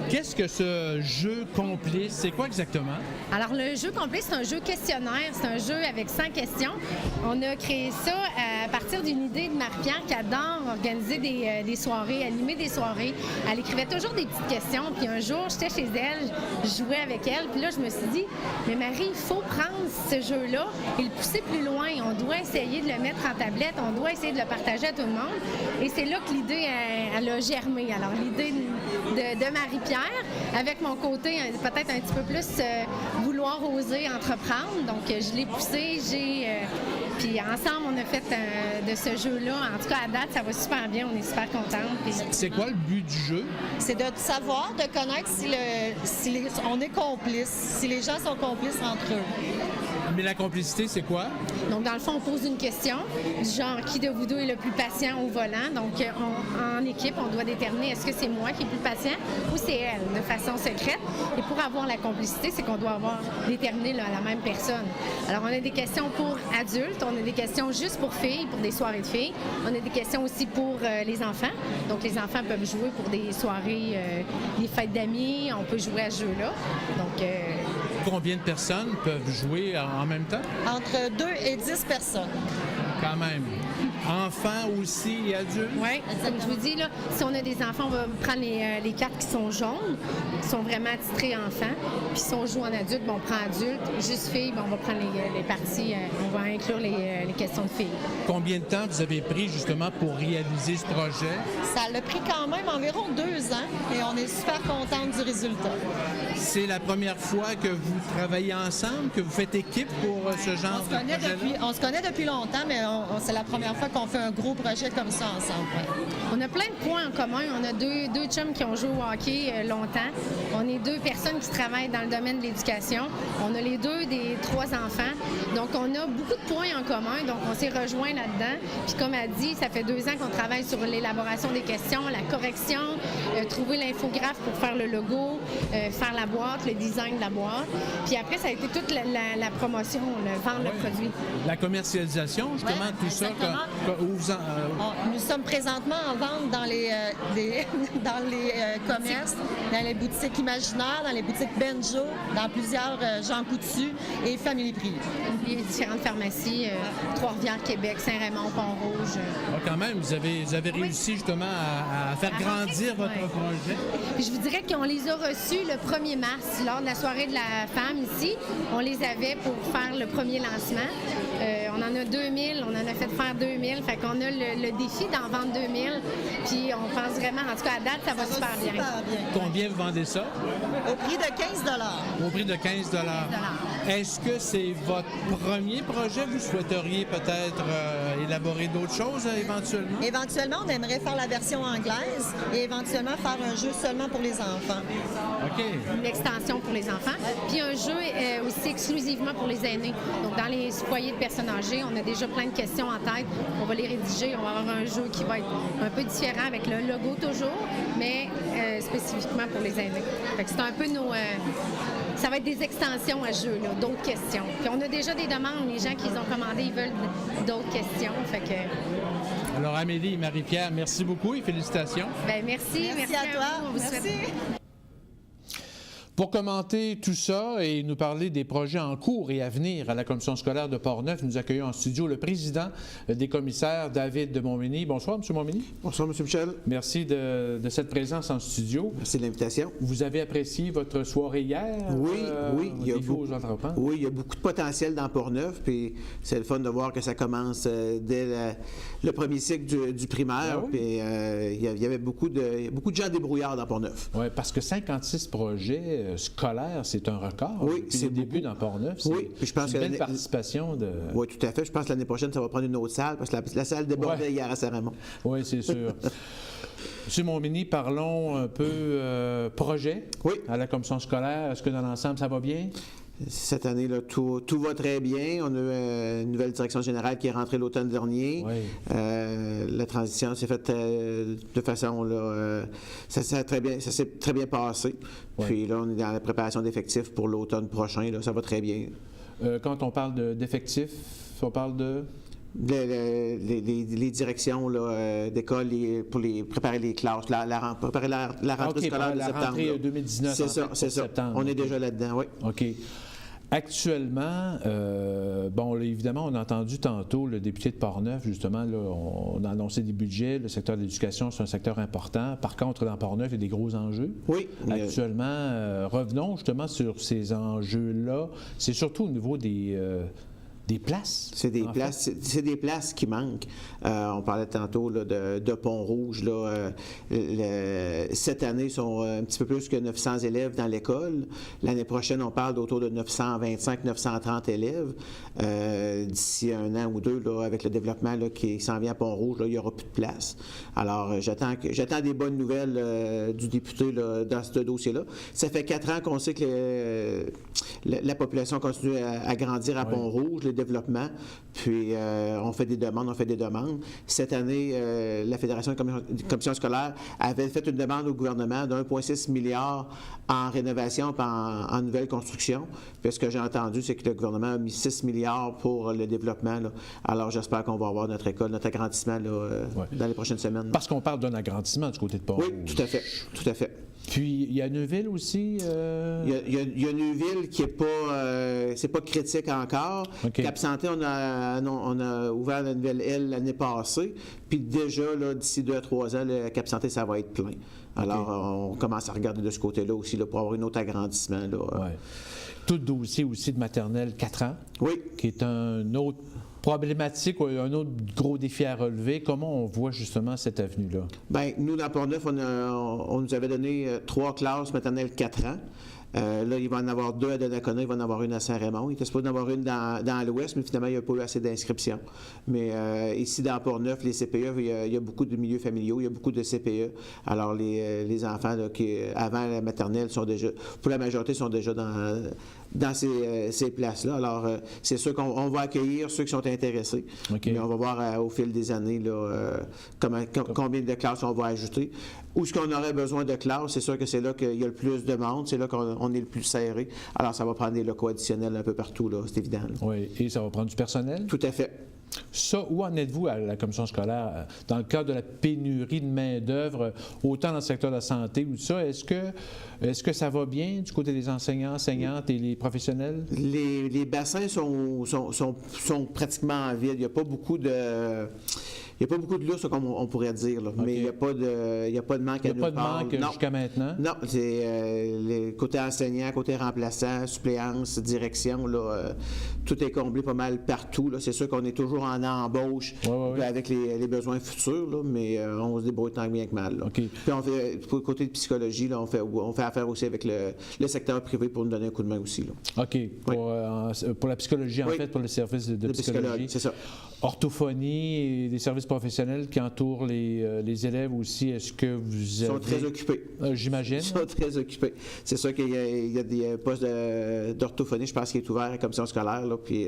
Qu'est-ce que ce jeu Complice? C'est quoi exactement? Alors, le jeu Complice, c'est un jeu questionnaire. C'est un jeu avec 100 questions. On a créé ça à partir d'une idée de Marie-Pierre qui adore organiser des soirées, animer des soirées. Elle écrivait toujours des petites questions. Puis un jour, j'étais chez elle, je jouais avec elle. Puis là, je me suis dit, mais Marie, il faut prendre ce jeu-là et le pousser plus loin. On doit essayer de le mettre en tablette. On doit essayer de le partager à tout le monde. Et c'est là que l'idée, elle a germé. Alors, l'idée de Marie-Pierre, avec mon côté peut-être un petit peu plus vouloir oser entreprendre. Donc, je l'ai poussé, puis ensemble, on a fait de ce jeu-là. En tout cas, à date, ça va super bien. On est super contents. Puis... C'est quoi le but du jeu? C'est de savoir, de connaître si on est complice, si les gens sont complices entre eux. Mais la complicité, c'est quoi? Donc, dans le fond, on pose une question du genre qui de vous deux est le plus patient au volant. Donc, en équipe, on doit déterminer est-ce que c'est moi qui est le plus patient ou c'est elle, de façon secrète. Et pour avoir la complicité, c'est qu'on doit avoir déterminé la même personne. Alors, on a des questions pour adultes, on a des questions juste pour filles, pour des soirées de filles. On a des questions aussi pour les enfants. Donc, les enfants peuvent jouer pour des soirées, des fêtes d'amis. On peut jouer à ce jeu-là. Donc, combien de personnes peuvent jouer en même temps? Entre 2 et 10 personnes. Quand même. Enfants aussi et adultes? Oui, comme je vous dis, là, si on a des enfants, on va prendre les cartes qui sont jaunes, qui sont vraiment attitrées enfants. Puis si on joue en adulte, on prend adulte. Juste filles, on va prendre les parties, on va inclure les questions de filles. Combien de temps vous avez pris justement pour réaliser ce projet? Ça l'a pris quand même environ 2 ans et on est super contente du résultat. C'est la première fois que vous travaillez ensemble, que vous faites équipe pour ce genre de projet-là? On se connaît depuis longtemps, mais c'est la première fois qu'on fait un gros projet comme ça ensemble. On a plein de points en commun. On a deux chums qui ont joué au hockey longtemps. On est 2 personnes qui travaillent dans le domaine de l'éducation. On a les 2 des 3 enfants. Donc, on a beaucoup de points en commun. Donc, on s'est rejoints là-dedans. Puis, comme elle dit, ça fait 2 ans qu'on travaille sur l'élaboration des questions, la correction, trouver l'infographe pour faire le logo, faire la boîte, le design de la boîte. Puis après, ça a été toute la promotion, vendre le produit. La commercialisation, justement, tout ça. Nous sommes présentement en vente dans les commerces, dans les boutiques imaginaires, dans les boutiques Benjo, dans plusieurs Jean Coutu et Family Prix. Il y a différentes pharmacies, Trois-Rivières, Québec, Saint-Raymond, Pont-Rouge. Quand même, vous avez réussi justement à faire grandir votre projet. Puis je vous dirais qu'on les a reçus le 1er mars, lors de la soirée de la femme ici. On les avait pour faire le premier lancement. On en a 2000, on en a fait faire 2000. 2000. Fait qu'on a le défi d'en vendre 2000. Puis on pense vraiment, en tout cas à date, ça va super bien. Combien vous vendez ça? Au prix de 15 $. Au prix de 15 $. Est-ce que c'est votre premier projet? Vous souhaiteriez peut-être élaborer d'autres choses éventuellement? Éventuellement, on aimerait faire la version anglaise et éventuellement faire un jeu seulement pour les enfants. OK. Une extension pour les enfants. Puis un jeu aussi exclusivement pour les aînés. Donc, dans les foyers de personnes âgées, on a déjà plein de questions en tête. On va les rédiger. On va avoir un jeu qui va être un peu différent avec le logo toujours, mais spécifiquement pour les aînés. Fait que c'est un peu nos... ça va être des extensions à jeu, là, d'autres questions. Puis on a déjà des demandes. Les gens qui les ont commandés, ils veulent d'autres questions. Fait que... Alors, Amélie et Marie-Pierre, merci beaucoup et félicitations. Bien, merci à toi. vous. On vous souhaite... Pour commenter tout ça et nous parler des projets en cours et à venir à la commission scolaire de Portneuf, nous accueillons en studio le président des commissaires, David de Montmagny. Bonsoir, M. Montmagny. Bonsoir, M. Michel. Merci de cette présence en studio. Merci de l'invitation. Vous avez apprécié votre soirée hier? Oui. Il y a beaucoup de potentiel dans Portneuf, puis c'est le fun de voir que ça commence dès le premier cycle du primaire. Puis il y avait beaucoup de gens débrouillards dans Portneuf. Oui, parce que 56 projets scolaire, c'est un record. Oui, c'est le début dans Portneuf. Oui, puis je pense une belle participation de... Oui, tout à fait. Je pense que l'année prochaine, ça va prendre une autre salle, parce que la salle débordait hier à Saint-Raymond. Oui, c'est sûr. M. Montmagny, parlons un peu projet à la commission scolaire. Est-ce que dans l'ensemble, ça va bien? Cette année, là, tout va très bien. On a eu une nouvelle direction générale qui est rentrée l'automne dernier. Oui. La transition s'est faite de façon... Là, ça s'est très bien passé. Oui. Puis là, on est dans la préparation d'effectifs pour l'automne prochain. Là, ça va très bien. Quand on parle d'effectifs, on parle de... Les directions d'école pour préparer les classes, préparer la rentrée scolaire de septembre. La rentrée 2019. C'est ça. Septembre. On est déjà là-dedans, oui. OK. Actuellement, là, évidemment, on a entendu tantôt le député de Portneuf, justement, là, on a annoncé des budgets, le secteur de l'éducation, c'est un secteur important. Par contre, dans Portneuf, il y a des gros enjeux. Oui. Actuellement, revenons justement sur ces enjeux-là. C'est surtout au niveau des places. C'est des places qui manquent. On parlait tantôt là, de Pont-Rouge. Cette année, ils sont un petit peu plus que 900 élèves dans l'école. L'année prochaine, on parle d'autour de 925-930 élèves. D'ici un an ou deux, là, avec le développement là, qui s'en vient à Pont-Rouge, il n'y aura plus de place. Alors, j'attends des bonnes nouvelles du député là, dans ce dossier-là. Ça fait 4 ans qu'on sait que la population continue à grandir à Pont-Rouge, le développement, puis on fait des demandes. Cette année, la Fédération des commissions scolaires avait fait une demande au gouvernement d'1,6 milliard en rénovation et en nouvelle construction. Puis ce que j'ai entendu, c'est que le gouvernement a mis 6 milliards pour le développement. Là. Alors j'espère qu'on va avoir notre école, notre agrandissement là, dans les prochaines semaines. Parce qu'on parle d'un agrandissement du côté de Pont-Rouge. Oui, tout à fait. Puis, il y a Neuville aussi? Il y a Neuville qui n'est pas, c'est pas critique encore. Okay. Cap Santé, on a ouvert la nouvelle aile l'année passée. Puis déjà, là, d'ici 2 à 3 ans, le Cap Santé, ça va être plein. Alors, on commence à regarder de ce côté-là aussi là, pour avoir un autre agrandissement. Là. Tout le dossier aussi de maternelle 4 ans, qui est un autre problématique ou un autre gros défi à relever. Comment on voit justement cette avenue-là? Bien, nous, dans Portneuf, on nous avait donné 3 classes maternelles 4 ans. Là, il va en avoir 2 à Donnacona, il va en avoir une à Saint-Raymond. Il était supposé en avoir une dans l'Ouest, mais finalement, il n'y a pas eu assez d'inscriptions. Mais ici, dans Portneuf, les CPE, il y a beaucoup de milieux familiaux, il y a beaucoup de CPE. Alors, les enfants là, qui, avant la maternelle, sont déjà, pour la majorité, sont déjà dans ces places-là. Alors, c'est sûr qu'on va accueillir ceux qui sont intéressés. Mais on va voir au fil des années là, combien de classes on va ajouter. Où est-ce qu'on aurait besoin de classes? C'est sûr que c'est là qu'il y a le plus de monde, c'est là qu'on est le plus serré. Alors, ça va prendre des locaux additionnels un peu partout, là, c'est évident. Là. Oui, et ça va prendre du personnel? Tout à fait. Ça, où en êtes-vous à la commission scolaire dans le cadre de la pénurie de main-d'œuvre, autant dans le secteur de la santé ou tout ça? Est-ce que ça va bien du côté des enseignants, enseignantes et les professionnels? Les bassins sont pratiquement vides. Il n'y a pas beaucoup de... Il n'y a pas beaucoup de lousse, comme on pourrait dire, là, mais il n'y a pas de manque à nulle part. Il n'y a pas de manque jusqu'à maintenant? Non, c'est les côté enseignant, côté remplaçant, suppléance, direction, là, tout est comblé pas mal partout. Là. C'est sûr qu'on est toujours en embauche avec les besoins futurs, là, mais on se débrouille tant bien que mal. Là. Okay. Puis on fait, pour le côté de psychologie, là, on fait affaire aussi avec le secteur privé pour nous donner un coup de main aussi. Là. OK. Pour la psychologie, en fait, pour le service de psychologie. C'est ça. Orthophonie et des services professionnels qui entourent les élèves aussi, est-ce que vous avez... Ils sont très occupés. J'imagine. Ils sont très occupés. C'est sûr qu'il y a des postes d'orthophonie, je pense, qui est ouvert à la commission scolaire. Là, puis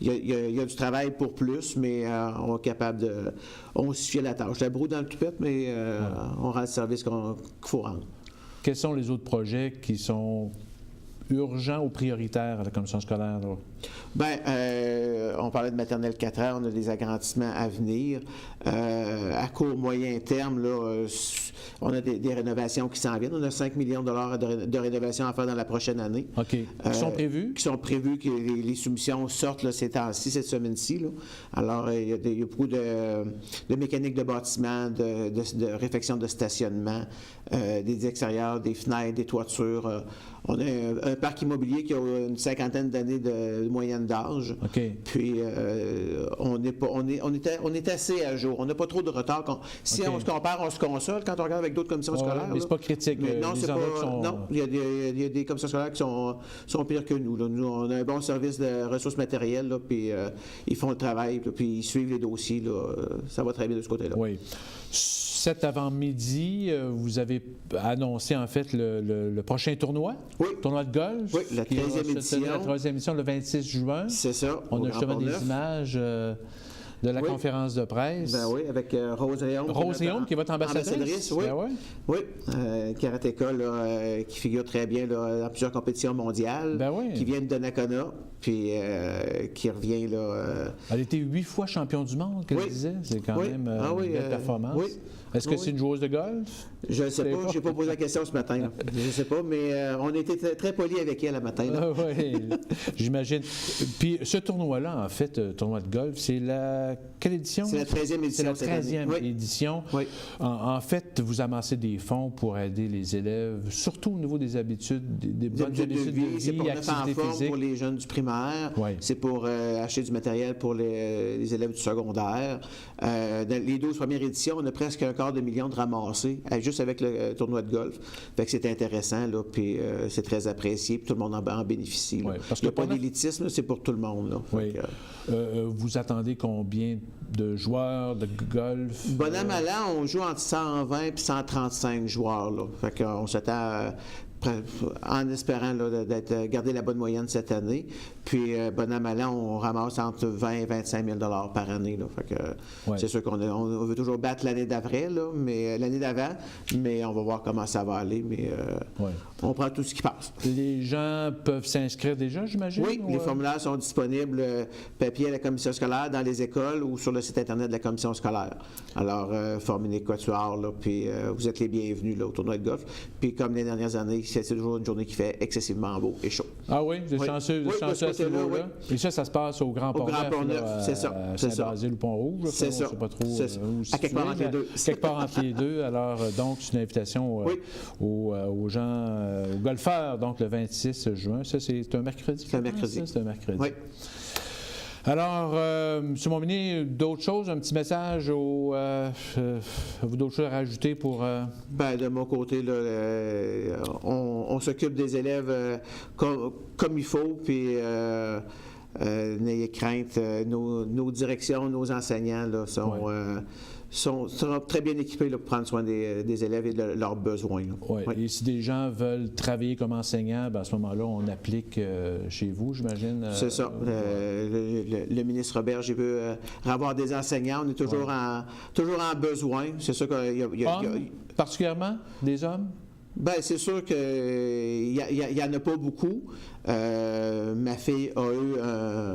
il y a du travail pour plus, mais on est capable de... On suffit à la tâche. La broue dans le toupette, mais on rend le service qu'il faut rendre. Quels sont les autres projets qui sont urgents ou prioritaires à la commission scolaire? Là? Bien, on parlait de maternelle 4 ans, on a des agrandissements à venir. À court, moyen terme, là, on a des rénovations qui s'en viennent. On a 5 millions de dollars de rénovations à faire dans la prochaine année. OK. Qui sont prévus? Qui sont prévus, que les soumissions sortent là, ces temps-ci, cette semaine-ci. Là. Alors, il y a beaucoup de mécanique de bâtiment, de réfection de stationnement, des extérieurs, des fenêtres, des toitures. On a un parc immobilier qui a une cinquantaine d'années de moyenne d'âge. Okay. Puis on est assez à jour. On n'a pas trop de retard. Si on se compare, on se console quand on regarde avec d'autres commissions scolaires. Mais c'est pas critique. Mais non, c'est pas. Non, il y a des commissions scolaires qui sont pires que nous. Là. Nous, on a un bon service de ressources matérielles, là, puis ils font le travail, puis ils suivent les dossiers. Là. Ça va très bien de ce côté-là. Oui. Cet avant-midi, vous avez annoncé en fait le prochain tournoi. Oui. Tournoi de golf. Oui, la 13e édition. La 13e édition le 26 juin. C'est ça. On a justement des images de la conférence de presse. Ben oui, avec Rose Réaume. Rose Réaume, qui est votre ambassadrice. Oui. Ben oui. Karatéka, qui figure très bien là, dans plusieurs compétitions mondiales. Ben oui. Qui vient de Donnacona, puis qui revient là. Elle était 8 fois champion du monde, qu'elle disait. C'est quand même une belle performance. Oui. Est-ce que c'est une joueuse de golf? Je ne sais pas. Je n'ai pas posé la question ce matin. Je ne sais pas, mais on était très polis avec elle le matin. Oui, j'imagine. Puis ce tournoi-là, en fait, tournoi de golf, c'est quelle édition? C'est la 13e édition. C'est la 13e édition. Oui. En fait, vous amassez des fonds pour aider les élèves, surtout au niveau des habitudes, des bonnes habitudes de vie, c'est pour mettre en forme physique. Pour les jeunes du primaire. Oui. C'est pour acheter du matériel pour les élèves du secondaire. Dans les 12 premières éditions, on a presque $250 000 de ramassés, juste avec le tournoi de golf. Fait que c'est intéressant, là, puis c'est très apprécié, puis tout le monde en bénéficie. Là. Parce il n'y a pas d'élitisme, c'est pour tout le monde. Là. Oui. Vous attendez combien de joueurs de golf? Bonhomme à l'an, on joue entre 120 et 135 joueurs. Là. Fait qu'on s'attend en espérant là, garder la bonne moyenne cette année. Puis, bonhomme à l'an, on ramasse entre 20 et 25 000 $ par année. Là. Fait que, c'est sûr qu'on veut toujours battre l'année d'après, l'année d'avant, mais on va voir comment ça va aller. Mais on prend tout ce qui passe. Les gens peuvent s'inscrire déjà, j'imagine? Oui, les formulaires sont disponibles papier à la commission scolaire, dans les écoles ou sur le site Internet de la commission scolaire. Alors, formez quatuor, là, puis vous êtes les bienvenus là, au tournoi de golf. Puis, comme les dernières années, c'est toujours une journée qui fait excessivement beau et chaud. Ah oui? Vous êtes chanceux à ce niveau-là? Et ça se passe au Grand Port-Neuf, c'est ça. Saint-Basile ou Pont-Rouge? C'est ça. Je ne sais pas trop à quelque part entre les deux. Quelque part entre les deux. Alors, donc, c'est une invitation aux gens, aux golfeurs, donc le 26 juin. Ça, c'est un mercredi? C'est un mercredi. C'est un mercredi. Oui. Alors, M. Montminy, d'autres choses, un petit message avez-vous d'autres choses à rajouter pour... Bien, de mon côté, là, on s'occupe des élèves comme il faut, puis n'ayez crainte, nos directions, nos enseignants là, sont très bien équipés là, pour prendre soin des élèves et de leurs besoins. Oui. Et si des gens veulent travailler comme enseignants, à ce moment-là, on applique chez vous, j'imagine? C'est ça. Le ministre Robert, j'ai vu avoir des enseignants. On est toujours en besoin. C'est sûr qu'il y a particulièrement des hommes? Bien, c'est sûr qu'il n'y en a pas beaucoup. Ma fille a eu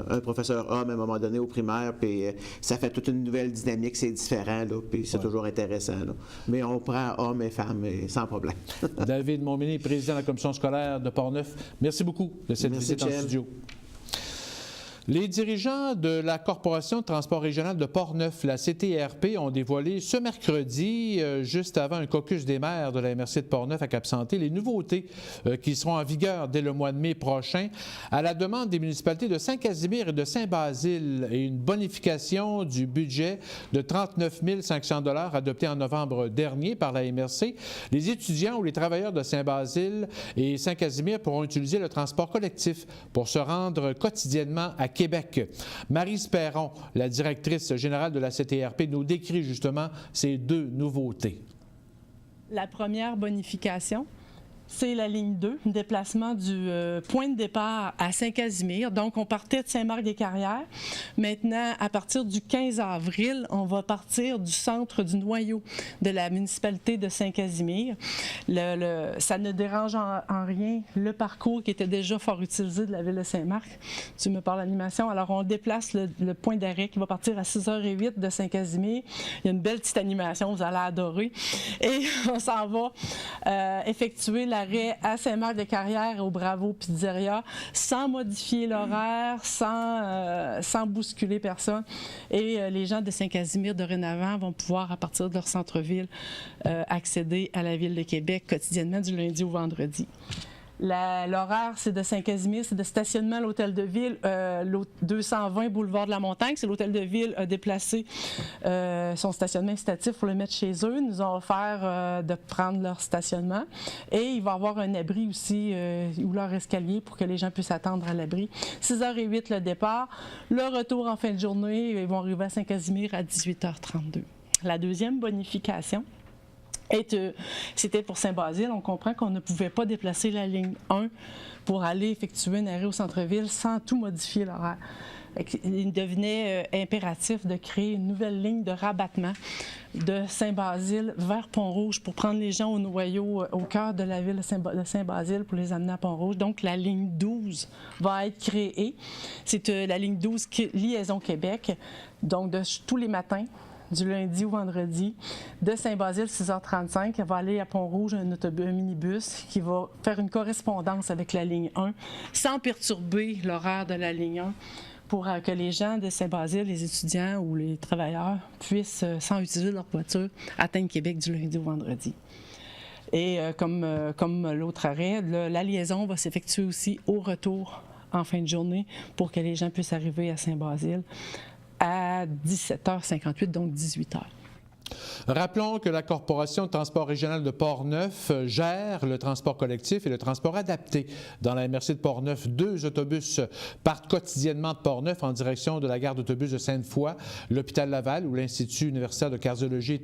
un professeur homme à un moment donné au primaire, puis ça fait toute une nouvelle dynamique, c'est différent, là, puis c'est toujours intéressant. Là. Mais on prend hommes et femmes sans problème. David Montminy, président de la commission scolaire de Portneuf, merci beaucoup de cette visite en studio. Les dirigeants de la Corporation de transport régional de Portneuf, la CTRP, ont dévoilé ce mercredi, juste avant un caucus des maires de la MRC de Portneuf à Cap-Santé, les nouveautés qui seront en vigueur dès le mois de mai prochain à la demande des municipalités de Saint-Casimir et de Saint-Basile et une bonification du budget de 39 500 $ adopté en novembre dernier par la MRC. Les étudiants ou les travailleurs de Saint-Basile et Saint-Casimir pourront utiliser le transport collectif pour se rendre quotidiennement à Québec. Maryse Perron, la directrice générale de la CTRP, nous décrit justement ces deux nouveautés. La première bonification, c'est la ligne 2, le déplacement du point de départ à Saint-Casimir. Donc, on partait de Saint-Marc-des-Carrières. Maintenant, à partir du 15 avril, on va partir du centre du noyau de la municipalité de Saint-Casimir. Ça ne dérange en rien le parcours qui était déjà fort utilisé de la ville de Saint-Marc. Tu me parles d'animation. Alors, on déplace le point d'arrêt qui va partir à 6h08 de Saint-Casimir. Il y a une belle petite animation, vous allez adorer. Et on s'en va effectuer l'arrêt à Saint-Marc-des-Carrières au Bravo Pizzeria sans modifier l'horaire, sans bousculer personne. Et les gens de Saint-Casimir, dorénavant, vont pouvoir, à partir de leur centre-ville, accéder à la ville de Québec quotidiennement du lundi au vendredi. L'horaire, c'est de Saint-Casimir, c'est de stationnement à l'hôtel de ville, 220 boulevard de la Montagne. C'est l'hôtel de ville a déplacé son stationnement incitatif pour le mettre chez eux. Ils nous ont offert de prendre leur stationnement. Et il va y avoir un abri aussi, ou leur escalier, pour que les gens puissent attendre à l'abri. 6h08 le départ. Le retour en fin de journée, ils vont arriver à Saint-Casimir à 18h32. La deuxième bonification, c'était pour Saint-Basile. On comprend qu'on ne pouvait pas déplacer la ligne 1 pour aller effectuer un arrêt au centre-ville sans tout modifier l'horaire. Il devenait impératif de créer une nouvelle ligne de rabattement de Saint-Basile vers Pont-Rouge pour prendre les gens au noyau, au cœur de la ville de Saint-Basile pour les amener à Pont-Rouge. Donc, la ligne 12 va être créée. C'est la ligne 12 Liaison Québec, donc de tous les matins, du lundi au vendredi, de Saint-Basile, 6h35. Elle va aller à Pont-Rouge, un minibus qui va faire une correspondance avec la ligne 1 sans perturber l'horaire de la ligne 1 pour que les gens de Saint-Basile, les étudiants ou les travailleurs puissent, sans utiliser leur voiture, atteindre Québec du lundi au vendredi. Et comme l'autre arrêt, la liaison va s'effectuer aussi au retour en fin de journée pour que les gens puissent arriver à Saint-Basile à 17h58, donc 18h. Rappelons que la Corporation de transport régional de Portneuf gère le transport collectif et le transport adapté. Dans la MRC de Portneuf, 2 autobus partent quotidiennement de Portneuf en direction de la gare d'autobus de Sainte-Foy, l'hôpital Laval ou l'Institut universitaire de cardiologie et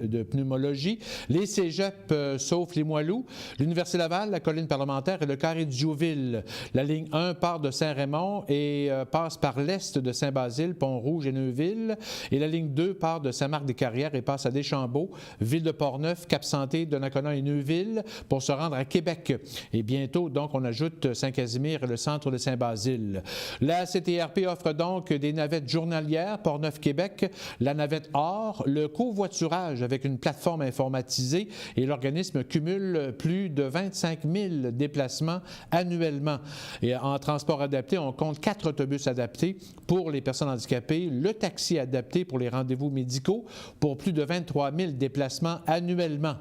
de pneumologie, les cégeps sauf les Moilous, l'Université Laval, la colline parlementaire et le carré du Jouville. La ligne 1 part de Saint-Raymond et passe par l'est de Saint-Basile, Pont-Rouge et Neuville. Et la ligne 2 part de Saint-Marc-des-Carrières et passe à Deschambault, Ville de Portneuf, Cap-Santé, Donnacona et Neuville pour se rendre à Québec. Et bientôt, donc, on ajoute Saint-Casimir et le centre de Saint-Basile. La CTRP offre donc des navettes journalières, Portneuf-Québec, la navette Or, le covoiturage avec une plateforme informatisée et l'organisme cumule plus de 25 000 déplacements annuellement. Et en transport adapté, on compte 4 autobus adaptés pour les personnes handicapées, le taxi adapté pour les rendez-vous médicaux, pour plus de 23 000 déplacements annuellement.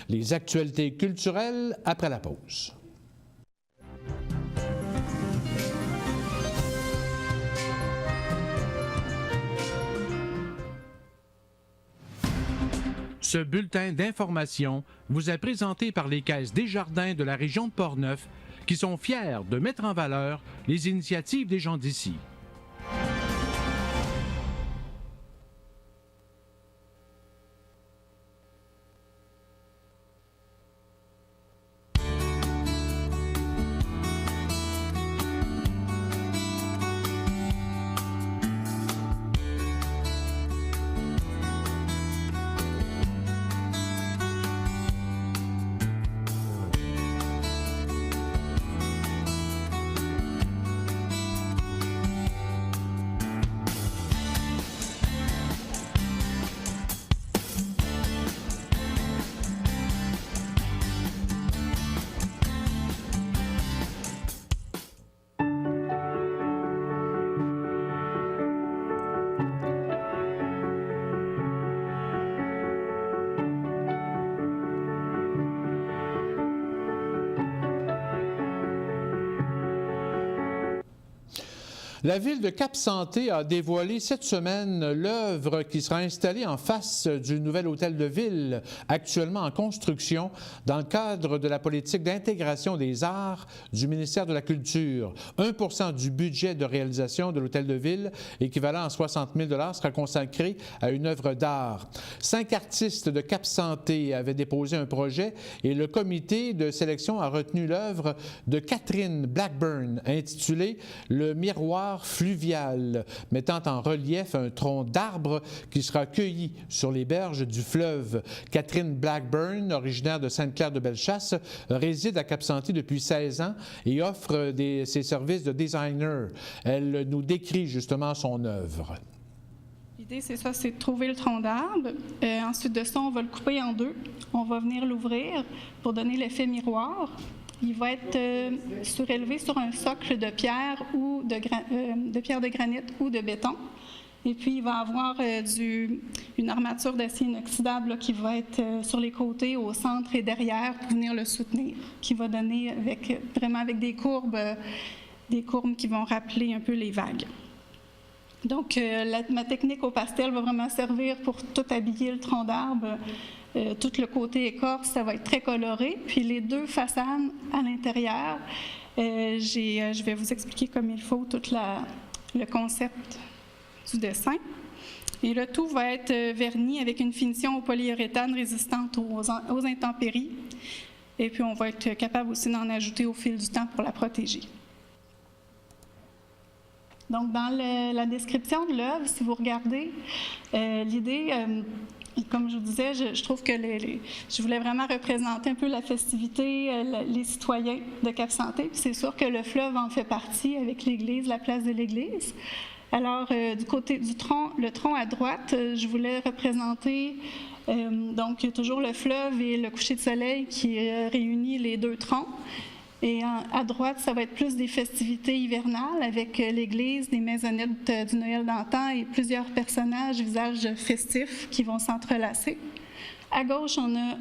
Les actualités culturelles après la pause. Ce bulletin d'information vous est présenté par les Caisses Desjardins de la région de Portneuf qui sont fiers de mettre en valeur les initiatives des gens d'ici. La ville de Cap-Santé a dévoilé cette semaine l'œuvre qui sera installée en face du nouvel hôtel de ville, actuellement en construction, dans le cadre de la politique d'intégration des arts du ministère de la Culture. 1% du budget de réalisation de l'hôtel de ville, équivalent à 60 000 $, sera consacré à une œuvre d'art. 5 artistes de Cap-Santé avaient déposé un projet et le comité de sélection a retenu l'œuvre de Catherine Blackburn, intitulée « Le miroir fluvial », mettant en relief un tronc d'arbre qui sera cueilli sur les berges du fleuve. Catherine Blackburn, originaire de Sainte-Claire-de-Bellechasse, réside à Cap-Santé depuis 16 ans et offre ses services de designer. Elle nous décrit justement son œuvre. L'idée, c'est ça, c'est de trouver le tronc d'arbre. Ensuite de ça, on va le couper en deux. On va venir l'ouvrir pour donner l'effet miroir. Il va être surélevé sur un socle de pierre ou de pierre de granit ou de béton. Et puis, il va avoir une armature d'acier inoxydable là, qui va être sur les côtés, au centre et derrière pour venir le soutenir, qui va donner vraiment avec des courbes qui vont rappeler un peu les vagues. Donc, ma technique au pastel va vraiment servir pour tout habiller le tronc d'arbre. Tout le côté écorce, ça va être très coloré. Puis les deux façades à l'intérieur, je vais vous expliquer comme il faut tout le concept du dessin. Et le tout va être verni avec une finition au polyuréthane résistante aux intempéries. Et puis on va être capable aussi d'en ajouter au fil du temps pour la protéger. Donc dans la description de l'œuvre, si vous regardez, l'idée... Comme je vous disais, je trouve que je voulais vraiment représenter un peu la festivité, les citoyens de Cap-Santé. C'est sûr que le fleuve en fait partie avec l'église, la place de l'église. Alors, du côté du tronc, le tronc à droite, je voulais représenter, donc il y a toujours le fleuve et le coucher de soleil qui réunit les deux troncs. Et à droite, ça va être plus des festivités hivernales avec l'église, des maisonnettes du Noël d'antan et plusieurs personnages, visages festifs qui vont s'entrelacer. À gauche, on a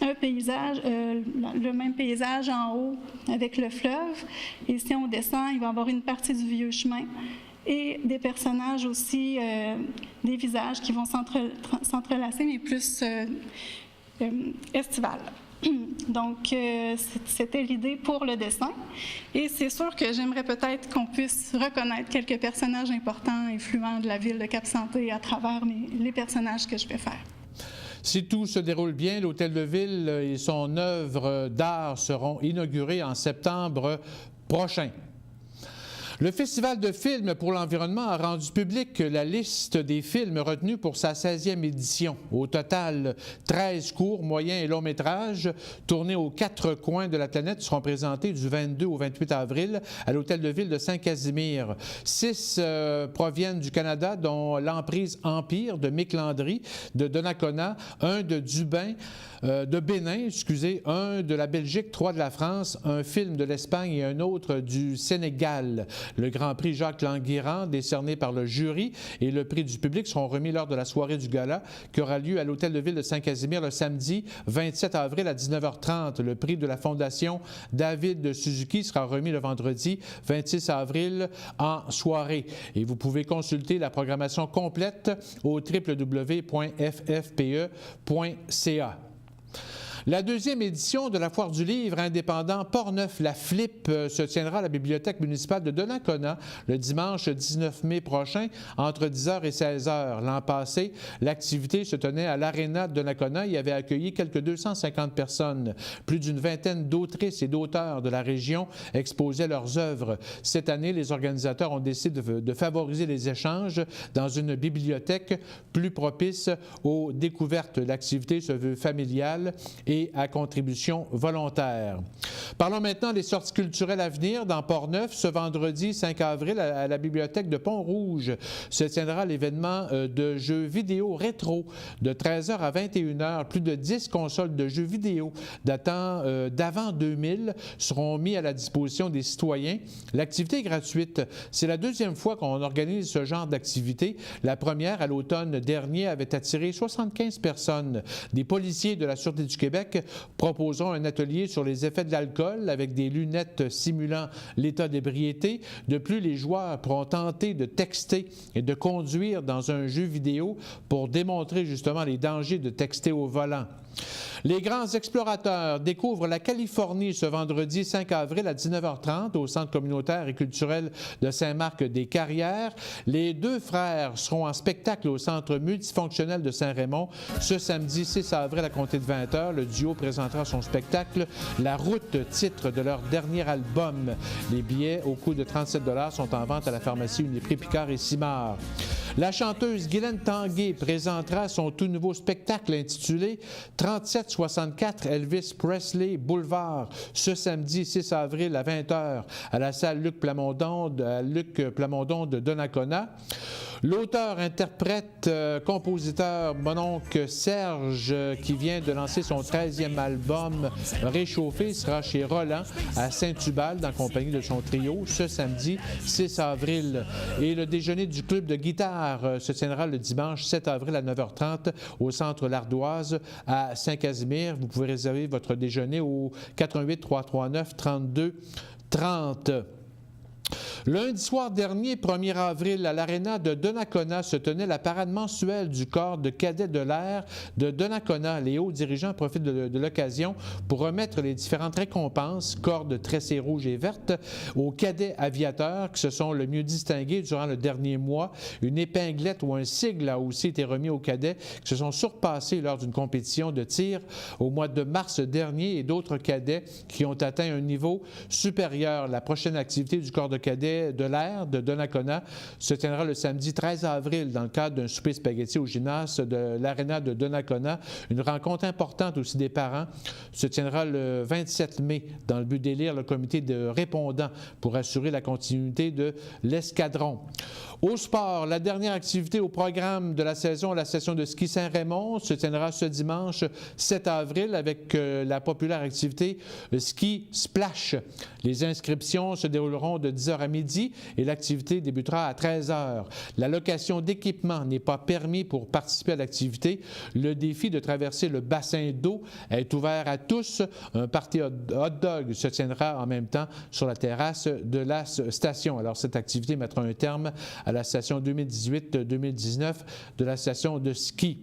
un paysage, le même paysage en haut avec le fleuve. Et si on descend, il va y avoir une partie du vieux chemin et des personnages aussi, des visages qui vont s'entrelacer, mais plus estivales. Donc, c'était l'idée pour le dessin. Et c'est sûr que j'aimerais peut-être qu'on puisse reconnaître quelques personnages importants, influents de la ville de Cap-Santé à travers les personnages que je vais faire. Si tout se déroule bien, l'hôtel de ville et son œuvre d'art seront inaugurés en septembre prochain. Le Festival de films pour l'environnement a rendu publique la liste des films retenus pour sa 16e édition. Au total, 13 courts, moyens et longs métrages tournés aux 4 coins de la planète seront présentés du 22 au 28 avril à l'hôtel de ville de Saint-Casimir. 6 proviennent du Canada, dont l'Emprise Empire de Mick Landry, de Donnacona, un de Bénin, un de la Belgique, 3 de la France, un film de l'Espagne et un autre du Sénégal. Le Grand Prix Jacques Languirand, décerné par le jury, et le prix du public seront remis lors de la soirée du gala qui aura lieu à l'hôtel de ville de Saint-Casimir le samedi 27 avril à 19h30. Le prix de la Fondation David de Suzuki sera remis le vendredi 26 avril en soirée. Et vous pouvez consulter la programmation complète au www.ffpe.ca. La 2e édition de la Foire du livre indépendant Portneuf, la Flip, se tiendra à la bibliothèque municipale de Donnacona le dimanche 19 mai prochain entre 10h et 16h. L'an passé, l'activité se tenait à l'Aréna de Donnacona et avait accueilli quelques 250 personnes. Plus d'une vingtaine d'autrices et d'auteurs de la région exposaient leurs œuvres. Cette année, les organisateurs ont décidé de favoriser les échanges dans une bibliothèque plus propice aux découvertes. L'activité se veut familiale et à contribution volontaire. Parlons maintenant des sorties culturelles à venir. Dans Portneuf, ce vendredi 5 avril, à la bibliothèque de Pont-Rouge, se tiendra l'événement de jeux vidéo rétro de 13h à 21h. Plus de 10 consoles de jeux vidéo datant d'avant 2000 seront mis à la disposition des citoyens. L'activité est gratuite. C'est la 2e fois qu'on organise ce genre d'activité. La première, à l'automne dernier, avait attiré 75 personnes. Des policiers de la Sûreté du Québec Québec proposeront un atelier sur les effets de l'alcool avec des lunettes simulant l'état d'ébriété. De plus, les joueurs pourront tenter de texter et de conduire dans un jeu vidéo pour démontrer justement les dangers de texter au volant. Les grands explorateurs découvrent la Californie ce vendredi 5 avril à 19h30 au Centre communautaire et culturel de Saint-Marc-des-Carrières. Les deux frères seront en spectacle au Centre multifonctionnel de Saint-Raymond ce samedi 6 avril à compter de 20h. Le duo présentera son spectacle La Route, titre de leur dernier album. Les billets au coût de 37 $ sont en vente à la pharmacie Uniprix Picard et Simard. La chanteuse Guylaine Tanguay présentera son tout nouveau spectacle intitulé 3764 Elvis Presley Boulevard ce samedi 6 avril à 20h à la salle Luc Plamondon de Donnacona. L'auteur, interprète, compositeur, mon oncle Serge, qui vient de lancer son 13e album Réchauffé, sera chez Roland à Saint-Tubal en compagnie de son trio ce samedi 6 avril. Et le déjeuner du club de guitare se tiendra le dimanche 7 avril à 9h30 au centre L'Ardoise à Saint-Casimir. Vous pouvez réserver votre déjeuner au 88 339 32 30. Lundi soir dernier, 1er avril, à l'Aréna de Donnacona se tenait la parade mensuelle du corps de cadets de l'air de Donnacona. Les hauts dirigeants profitent de l'occasion pour remettre les différentes récompenses, cordes tressées rouges et vertes, aux cadets aviateurs qui se sont le mieux distingués durant le dernier mois. Une épinglette ou un sigle a aussi été remis aux cadets qui se sont surpassés lors d'une compétition de tir au mois de mars dernier et d'autres cadets qui ont atteint un niveau supérieur. La prochaine activité du corps de cadets de l'air de Donnacona se tiendra le samedi 13 avril dans le cadre d'un souper spaghetti au gymnase de l'Aréna de Donnacona. Une rencontre importante aussi des parents se tiendra le 27 mai dans le but d'élire le comité de répondants pour assurer la continuité de l'escadron. Au sport, la dernière activité au programme de la saison, la session de ski Saint-Raymond, se tiendra ce dimanche 7 avril avec la populaire activité ski splash. Les inscriptions se dérouleront de 10h à midi et l'activité débutera à 13h. La location d'équipement n'est pas permis pour participer à l'activité. Le défi de traverser le bassin d'eau est ouvert à tous. Un party hot dog se tiendra en même temps sur la terrasse de la station. Alors, cette activité mettra un terme à la station 2018-2019 de la station de ski.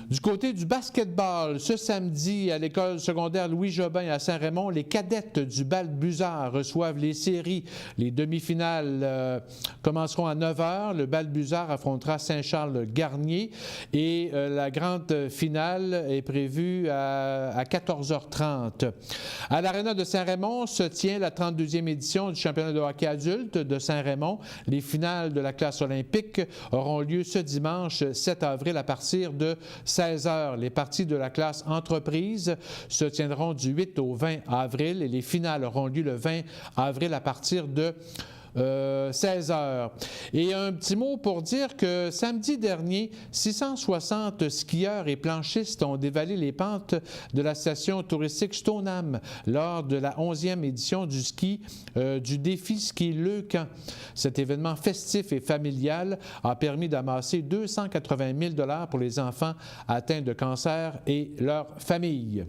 Du côté du basketball, ce samedi, à l'école secondaire Louis-Jobin à Saint-Raymond, les cadettes du Bal-Buzard reçoivent les séries. Les demi-finales commenceront à 9h. Le Bal-Buzard affrontera Saint-Charles-Garnier et la grande finale est prévue à 14h30. À l'Aréna de Saint-Raymond se tient la 32e édition du championnat de hockey adulte de Saint-Raymond. Les finales de la classe olympique auront lieu ce dimanche 7 avril à partir de 16h. Les parties de la classe entreprise se tiendront du 8 au 20 avril et les finales auront lieu le 20 avril à partir de 16h. Et un petit mot pour dire que samedi dernier, 660 skieurs et planchistes ont dévalé les pentes de la station touristique Stoneham lors de la 11e édition du ski du défi ski Leucan. Cet événement festif et familial a permis d'amasser 280 000 $ pour les enfants atteints de cancer et leurs familles.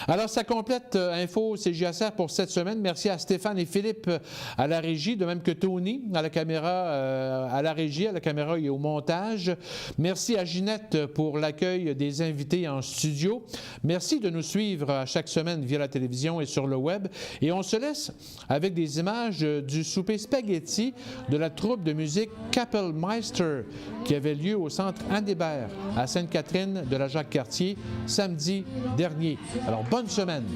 Alors, ça complète Info CJSR pour cette semaine. Merci à Stéphane et Philippe à la régie, de même que Tony à la caméra, à la régie, à la caméra et au montage. Merci à Ginette pour l'accueil des invités en studio. Merci de nous suivre à chaque semaine via la télévision et sur le web. Et on se laisse avec des images du souper spaghetti de la troupe de musique Kapellmeister qui avait lieu au centre Anne Hébert à Sainte-Catherine de la Jacques-Cartier samedi dernier. Alors, bonne semaine!